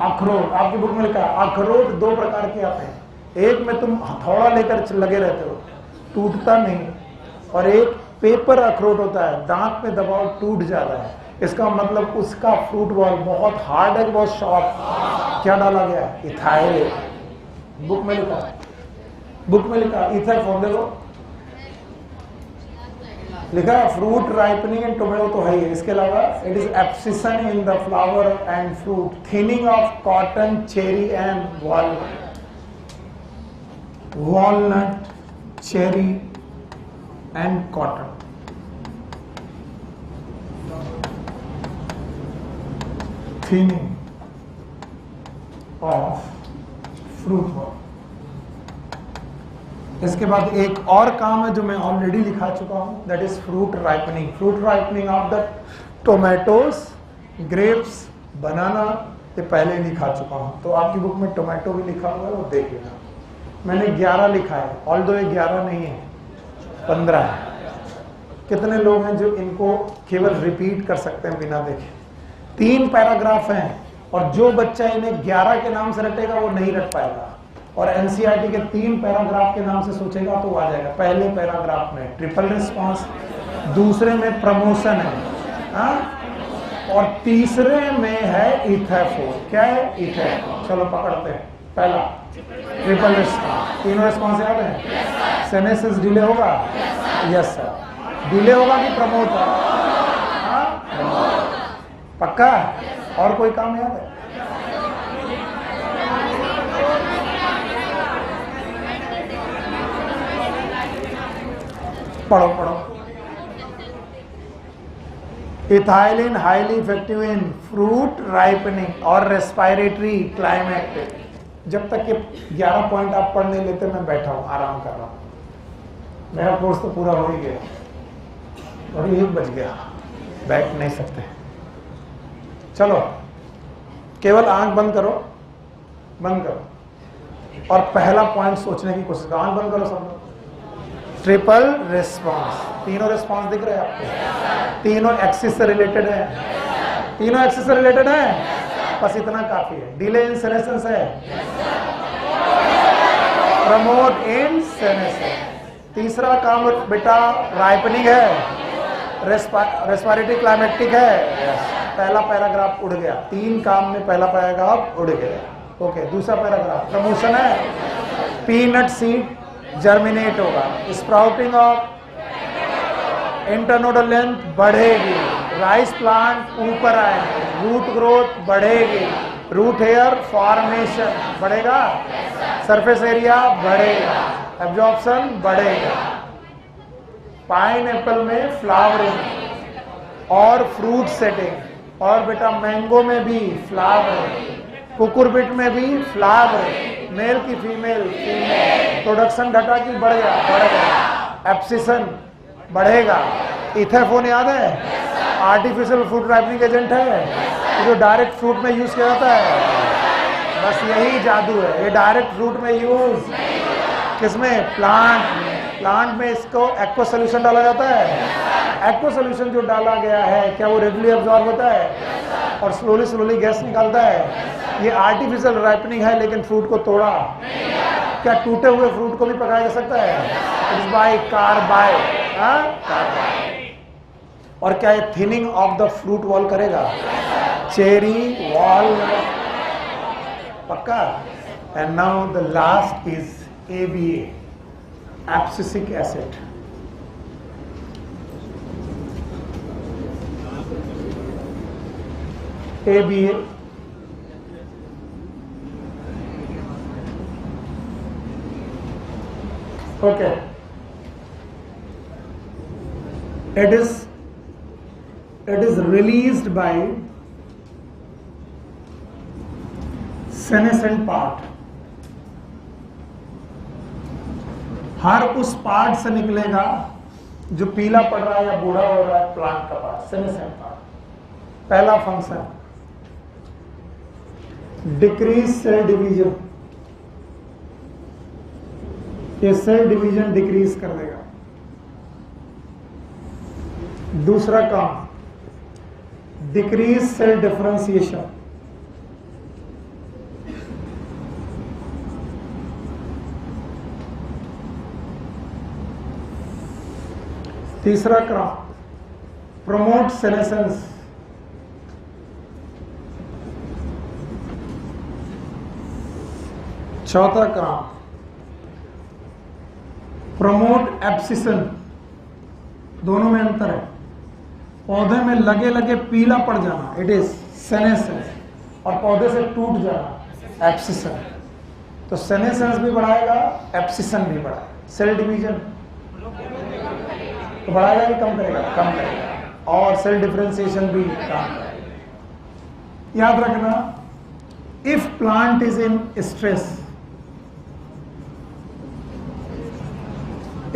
A: अखरोट। आपकी बुक में लिखा है अखरोट दो प्रकार के आते हैं, एक में तुम हथौड़ा लेकर लगे रहते हो, टूटता नहीं, और एक पेपर अखरोट होता है, दांत में दबाव टूट जाता है। इसका मतलब उसका फ्रूट वॉल बहुत हार्ड है, बहुत शॉर्प। क्या डाला गया? इथाइल। बुक में लिखा, बुक में लिखा इथेफोन। देखो लिखा है फ्रूट राइपनिंग एंड टोमेटो तो है ही, इसके अलावा it is abscission in the flower and fruit, thinning of cotton, cherry and walnut. Walnut, cherry and cotton. Thinning of fruit wall. इसके बाद एक और काम है जो मैं ऑलरेडी लिखा चुका हूं, that is fruit ripening. Fruit ripening of the tomatoes, grapes, banana, ये पहले लिखा चुका हूं। तो आपकी बुक में टोमेटो भी लिखा हुआ है, वो देख लेना। मैंने 11 लिखा है, ऑल्दो ये 11 नहीं है, 15 है। कितने लोग हैं जो इनको केवल रिपीट कर सकते हैं बिना देखे? 3 पैराग्राफ हैं, और जो बच्चा इन्हें 11 के नाम से रटेगा वो नहीं रट पाएगा, और एनसीईआरटी के 3 पैराग्राफ के नाम से सोचेगा तो आ जाएगा। पहले पैराग्राफ में ट्रिपल रिस्पांस, दूसरे में प्रमोशन है, हाँ? और तीसरे में है इथेफोन। क्या है? इथेफोन। चलो पकड़ते हैं। पहला ट्रिपल रिस्पॉन्स, तीनों रिस्पॉन्स याद है? सेनेसिस डिले होगा? Yes sir. डिले होगा कि प्रमोट होगा? पक्का? और कोई काम याद है? पढ़ो पढ़ो। Ethylene highly effective in fruit ripening और रेस्पिरेटरी क्लाइमेट। जब तक ये 11 पॉइंट आप पढ़ नहीं लेते मैं बैठा हूं, आराम कर रहा हूं। मेरा कोर्स तो पूरा हो ही गया और 1 बज गया, बैठ नहीं सकते। चलो केवल आंख बंद करो, बंद करो और पहला पॉइंट सोचने की कोशिश करो। आंख बंद करो सब लोग। ट्रिपल रिस्पॉन्स, तीनों रिस्पॉन्स दिख रहे हैं आपको? तीनों एक्सिस से रिलेटेड है? तीनों एक्सिस से रिलेटेड है, बस इतना काफी है। डिले इन सेनेसेंस है, प्रमोट इन सेनेसेंस। तीसरा काम बेटा राइपनिंग है, रेस्पिरेटरी क्लाइमेटिक है। पहला पैराग्राफ उड़ गया, 3 काम में पहला पैराग्राफ उड़ गया। ओके, दूसरा पैराग्राफ प्रमोशन है, पीनट सीड जर्मिनेट होगा, स्प्राउटिंग ऑफ इंटरनोडल लेंथ बढ़ेगी, राइस प्लांट ऊपर आएंगे, रूट ग्रोथ बढ़ेगी, रूट हेयर फॉर्मेशन बढ़ेगा, सरफेस एरिया बढ़ेगा, एब्जॉर्प्शन बढ़ेगा। पाइन एप्पल में फ्लावरिंग और फ्रूट सेटिंग, और बेटा मैंगो में भी फ्लावरिंग, कुकुरबिट में भी फ्लावरिंग, मेल की फीमेल, प्रोडक्शन डाटा की बढ़ गया, एब्सिशन बढ़ेगा। इथेफोन याद है? आर्टिफिशियल फ्रूट राइपनिंग एजेंट है जो डायरेक्ट फ्रूट में यूज किया जाता है। बस यही जादू है, ये डायरेक्ट फ्रूट में यूज, किसमें? प्लांट में। प्लांट में इसको एक्वा सोल्यूशन डाला जाता है। एक्वा सोल्यूशन जो डाला गया है क्या वो रेडली एब्जॉर्ब होता है और स्लोली स्लोली गैस निकालता है? ये आर्टिफिशियल राइपनिंग है, लेकिन फ्रूट को तोड़ा। क्या टूटे हुए फ्रूट को भी पकाया जा सकता है? By carbide. और क्या ये thinning of the fruit wall करेगा? चेरी वॉल पक्का। And now the last is ABA, abscisic acid. ABA okay, it is released by senescent part। हर उस पार्ट से निकलेगा जो पीला पड़ रहा है या बूढ़ा हो रहा है, प्लांट का पार्ट, सेनेसेंट पार्ट। पहला फंक्शन डिक्रीज सेल डिवीजन, ये सेल डिवीजन डिक्रीज कर देगा। दूसरा काम डिक्रीज सेल डिफरेंशिएशन, तीसरा काम प्रमोट सेनेसेंस, चौथा काम प्रमोट एब्सिशन। दोनों में अंतर है, पौधे में लगे लगे पीला पड़ जाना इट इज सेनेसेंस, और पौधे से टूट जाना एब्सिशन। तो सेनेसेंस भी बढ़ाएगा, एब्सिशन भी बढ़ाएगा। सेल डिवीजन तो बढ़ाएगा कि कम करेगा? कम करेगा। और सेल डिफरेंशिएशन भी कम करेगा। याद रखना, if plant is in stress,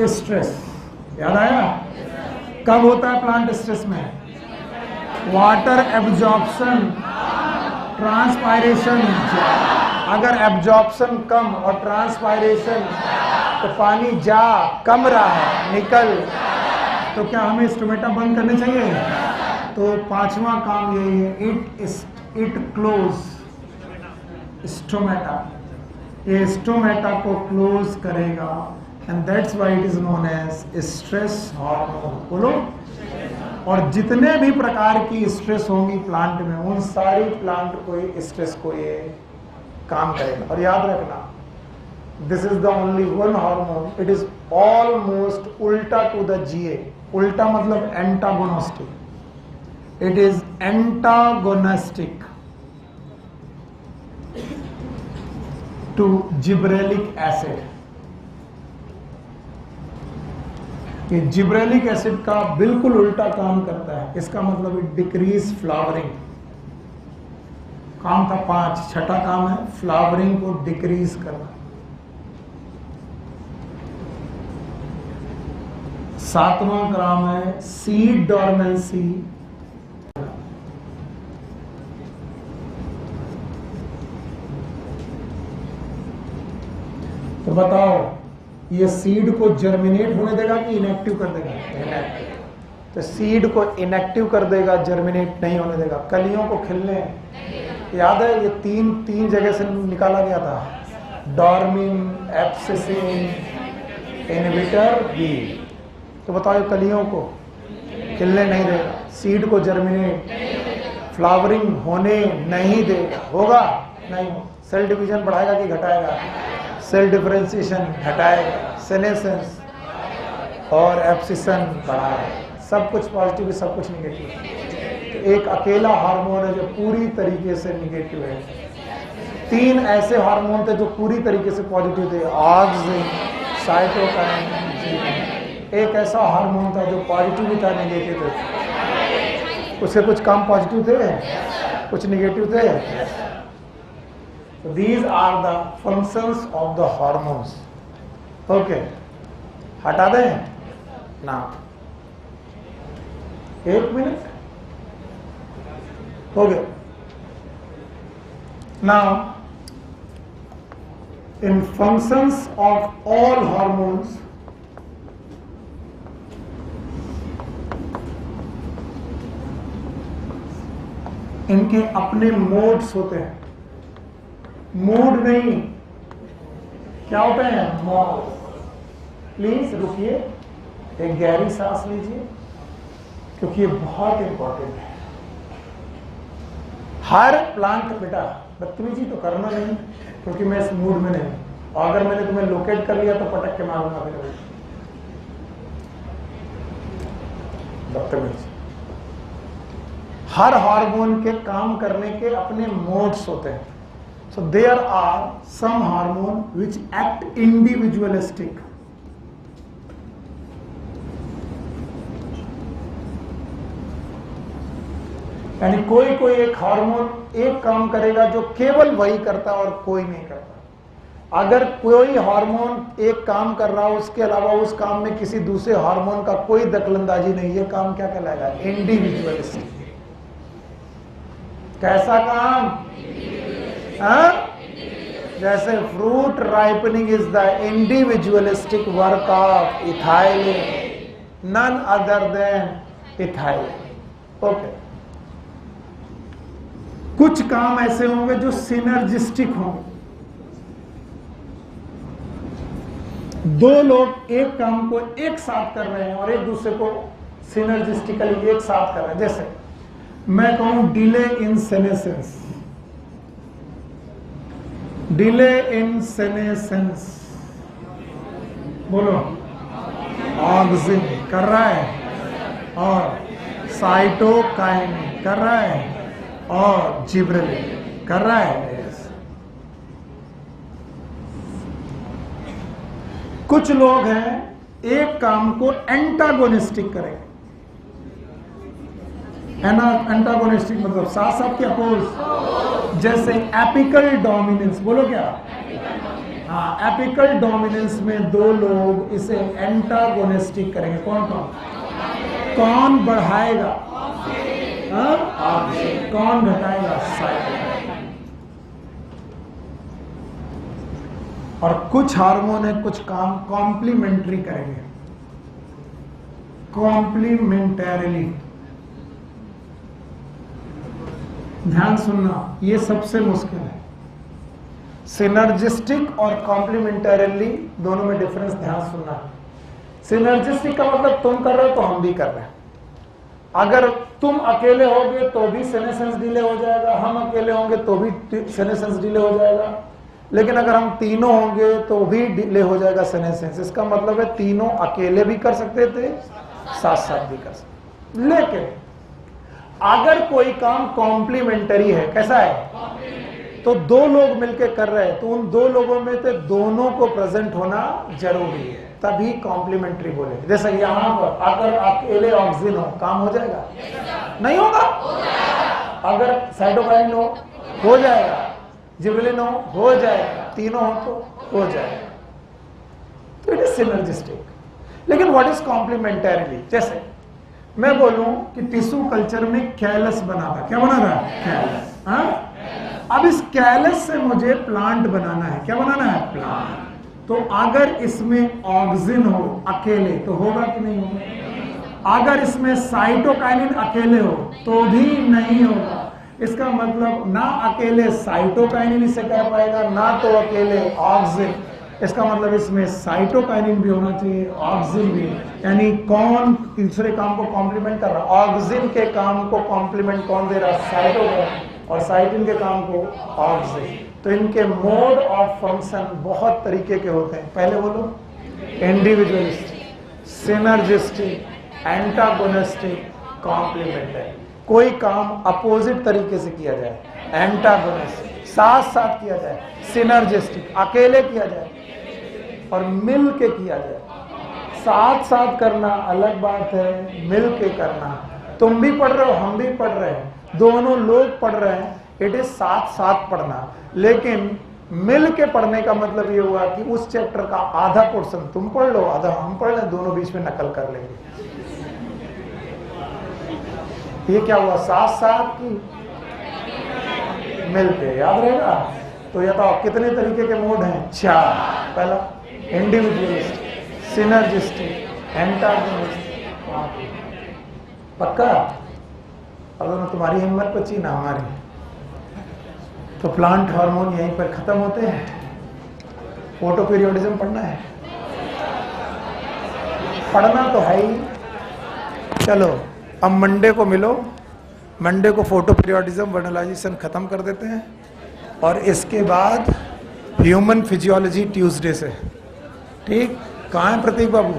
A: stress याद आया? कब होता है प्लांट स्ट्रेस में? Water absorption, transpiration. अगर एब्जॉर्प्शन कम और ट्रांसपायरेशन, तो पानी जा कम रहा है, निकल, तो क्या हमें स्टोमेटा बंद करने चाहिए? तो पांचवा काम यही है, इट क्लोज स्टोमेटा, ये स्टोमेटा को क्लोज करेगा, and that's why it is known as stress hormone. बोलो। और जितने भी प्रकार की स्ट्रेस होंगी प्लांट में, उन सारी प्लांट को स्ट्रेस को ये काम करेगा। और याद रखना, this is the only one hormone, it is almost उल्टा टू द GA। उल्टा मतलब antagonistic, it is antagonistic to gibberellic acid. ये जिब्रेलिक एसिड का बिल्कुल उल्टा काम करता है। इसका मतलब इट डिक्रीज फ्लावरिंग। काम था 5, छठा काम है फ्लावरिंग को डिक्रीज करना। 7वां काम है सीड डॉर्मेंसी। तो बताओ, ये सीड को जर्मिनेट होने देगा कि इनएक्टिव कर देगा? इनएक्टिव। तो सीड को इनएक्टिव कर देगा, जर्मिनेट नहीं होने देगा। कलियों को खिलने, याद है ये तीन जगह से निकाला गया था, डॉर्मिंग, एब्सिसिन, इनहिबिटर, बी। तो बताओ कलियों को खिलने नहीं देगा, सीड को जर्मिनेट, फ्लावरिंग होने नहीं देगा। होगा नहीं? सेल डिवीजन बढ़ाएगा कि घटाएगा? सेल डिफरेंशिएशन घटाएगा, सेनेसेंस और एब्सिशन बढ़ाएगा। सब कुछ पॉजिटिव है, सब कुछ निगेटिव है। तो एक अकेला हार्मोन है जो पूरी तरीके से निगेटिव है। 3 ऐसे हार्मोन थे जो पूरी तरीके से पॉजिटिव थे, ऑक्सिन, साइटोकाइन। एक ऐसा हार्मोन था जो पॉजिटिव भी था, निगेटिव थे। उसके कुछ काम पॉजिटिव थे, कुछ निगेटिव थे। So these are the functions of the hormones. Okay, हटा दें ना? 1 मिनट हो गया। Now, in functions of all hormones, इनके अपने मोड्स होते हैं। मूड नहीं, क्या होता है? मोड। प्लीज रुकिए, एक गहरी सांस लीजिए, क्योंकि ये बहुत इंपॉर्टेंट है। हर प्लांट, बेटा बदतमीजी तो करना नहीं, क्योंकि मैं इस मूड में नहीं। और अगर मैंने तुम्हें लोकेट कर लिया तो पटक के मारूंगा फिर। बदतमीजी। हर हार्मोन के काम करने के अपने मोड्स होते हैं। So there are some hormone which act individualistic. यानी कोई एक हार्मोन एक काम करेगा जो केवल वही करता है और कोई नहीं करता। अगर कोई हार्मोन एक काम कर रहा हो, उसके अलावा उस काम में किसी दूसरे हार्मोन का कोई दखलंदाजी नहीं, ये काम क्या कहलाएगा? इंडिविजुअलिस्टिक। कैसा काम? जैसे fruit ripening is the individualistic work of ethylene, none other than ethylene. Okay, कुछ काम ऐसे होंगे जो सिनर्जिस्टिक होंगे। 2 लोग एक काम को एक साथ कर रहे हैं और एक दूसरे को सिनर्जिस्टिकली एक साथ कर रहे हैं। जैसे मैं कहूं delay in senescence, delay in senescence, बोलो। ऑक्सिन कर रहा है और साइटोकाइन कर रहा है और जिब्रेलिन कर रहा है। कुछ लोग हैं एक काम को एंटागोनिस्टिक करेंगे। एंटागोनिस्टिक मतलब साथ साथ के अपोज। जैसे एपिकल डोमिनेंस, बोलो क्या? हाँ, एपिकल डोमिनेंस में 2 लोग इसे एंटागोनिस्टिक करेंगे। कौन कौन? कौन बढ़ाएगा? कौन घटाएगा? साइटोकाइन। और कुछ हार्मोन है, कुछ काम कॉम्प्लीमेंट्री करेंगे, कॉम्प्लीमेंटरीली। ध्यान सुनना, ये सबसे मुश्किल है। सिनर्जिस्टिक और कॉम्प्लीमेंटरीली दोनों में डिफरेंस ध्यान सुनना है। सिनर्जिस्टिक का मतलब तुम कर रहे हो तो हम भी कर रहे हैं। अगर तुम अकेले होगे तो भी सेनेसेंस डिले हो जाएगा, हम अकेले होंगे तो भी सेनेसेंस डिले हो जाएगा, लेकिन अगर हम तीनों होंगे तो भी डिले हो जाएगा सेनेसेंस। इसका मतलब है तीनों अकेले भी कर सकते थे, साथ साथ भी कर सकते। लेकिन अगर कोई काम कॉम्प्लीमेंटरी है, कैसा है, तो दो लोग मिलकर कर रहे हैं, तो उन दो लोगों में से दोनों को प्रेजेंट होना जरूरी है, तभी कॉम्प्लीमेंटरी बोले। जैसे यहां पर अगर अकेले ऑक्सीजन हो, काम हो जाएगा? नहीं होगा। अगर साइटोकाइनिन हो जाएगा, जिबरेलिन हो जाएगा, तीनों हो तो हो जाएगा। तो इट इज सिनर्जिस्टिक। लेकिन व्हाट इज कॉम्प्लीमेंटरीली? जैसे मैं बोलूं कि टिश्यू कल्चर में कैलस बना था, क्या बना था? कैलस। अब इस कैलस से मुझे प्लांट बनाना है, क्या बनाना है? प्लांट। तो अगर इसमें ऑक्सीजन हो अकेले तो होगा कि नहीं होगा? अगर इसमें साइटोकाइनिन अकेले हो तो भी नहीं होगा। इसका मतलब ना अकेले साइटोकाइनिन इसे कर पाएगा, ना तो अकेले ऑक्सीजन। इसका मतलब इसमें साइटोकाइनिन भी होना चाहिए, ऑक्सीजन भी। यानी कौन तीसरे काम को कॉम्प्लीमेंट कर रहा? ऑक्सीजन के काम को कॉम्प्लीमेंट कौन दे रहा? साइटोकाइनिन। और साइटिन के काम को ऑक्सीजन। तो इनके मोड ऑफ फंक्शन बहुत तरीके के होते हैं। पहले बोलो, इंडिविजुअलिस्टिक, सिनर्जिस्टिक, एंटागोनिस्टिक, कॉम्प्लीमेंटरी। कोई काम अपोजिट तरीके से किया जाए, एंटागोनिस्टिक साथ साथ किया जाए, सिनर्जिस्टिक अकेले किया जाए, और मिल के किया जाए। साथ साथ करना अलग बात है, मिल के करना। तुम भी पढ़ रहे हो, हम भी पढ़ रहे हैं, दोनों लोग पढ़ रहे हैं, इट इज साथ साथ पढ़ना। लेकिन मिल के पढ़ने का मतलब ये हुआ कि उस चैप्टर का आधा पोर्शन तुम पढ़ लो, आधा हम पढ़ लें, दोनों बीच में नकल कर लेंगे। ये क्या हुआ? साथ साथ की मिल के। याद रहेगा? तो ये तो कितने तरीके के मोड हैं? 4। पहला इंडिविजुअलिस्टिक, सिनर्जिस्टिक, एंटागोनिस्टिक। पक्का? अगर तुम्हारी हिम्मत बची ना हमारी। तो प्लांट हार्मोन यहीं पर खत्म होते हैं। फोटो पीरियोडिज्म पढ़ना है, पढ़ना तो है ही। चलो अब मंडे को मिलो, मंडे को फोटो पीरियोडिज्म वर्नलाइजेशन खत्म कर देते हैं, और इसके बाद ह्यूमन फिजियोलॉजी ट्यूसडे से। ठीक? कहाँ है प्रतीक बाबू?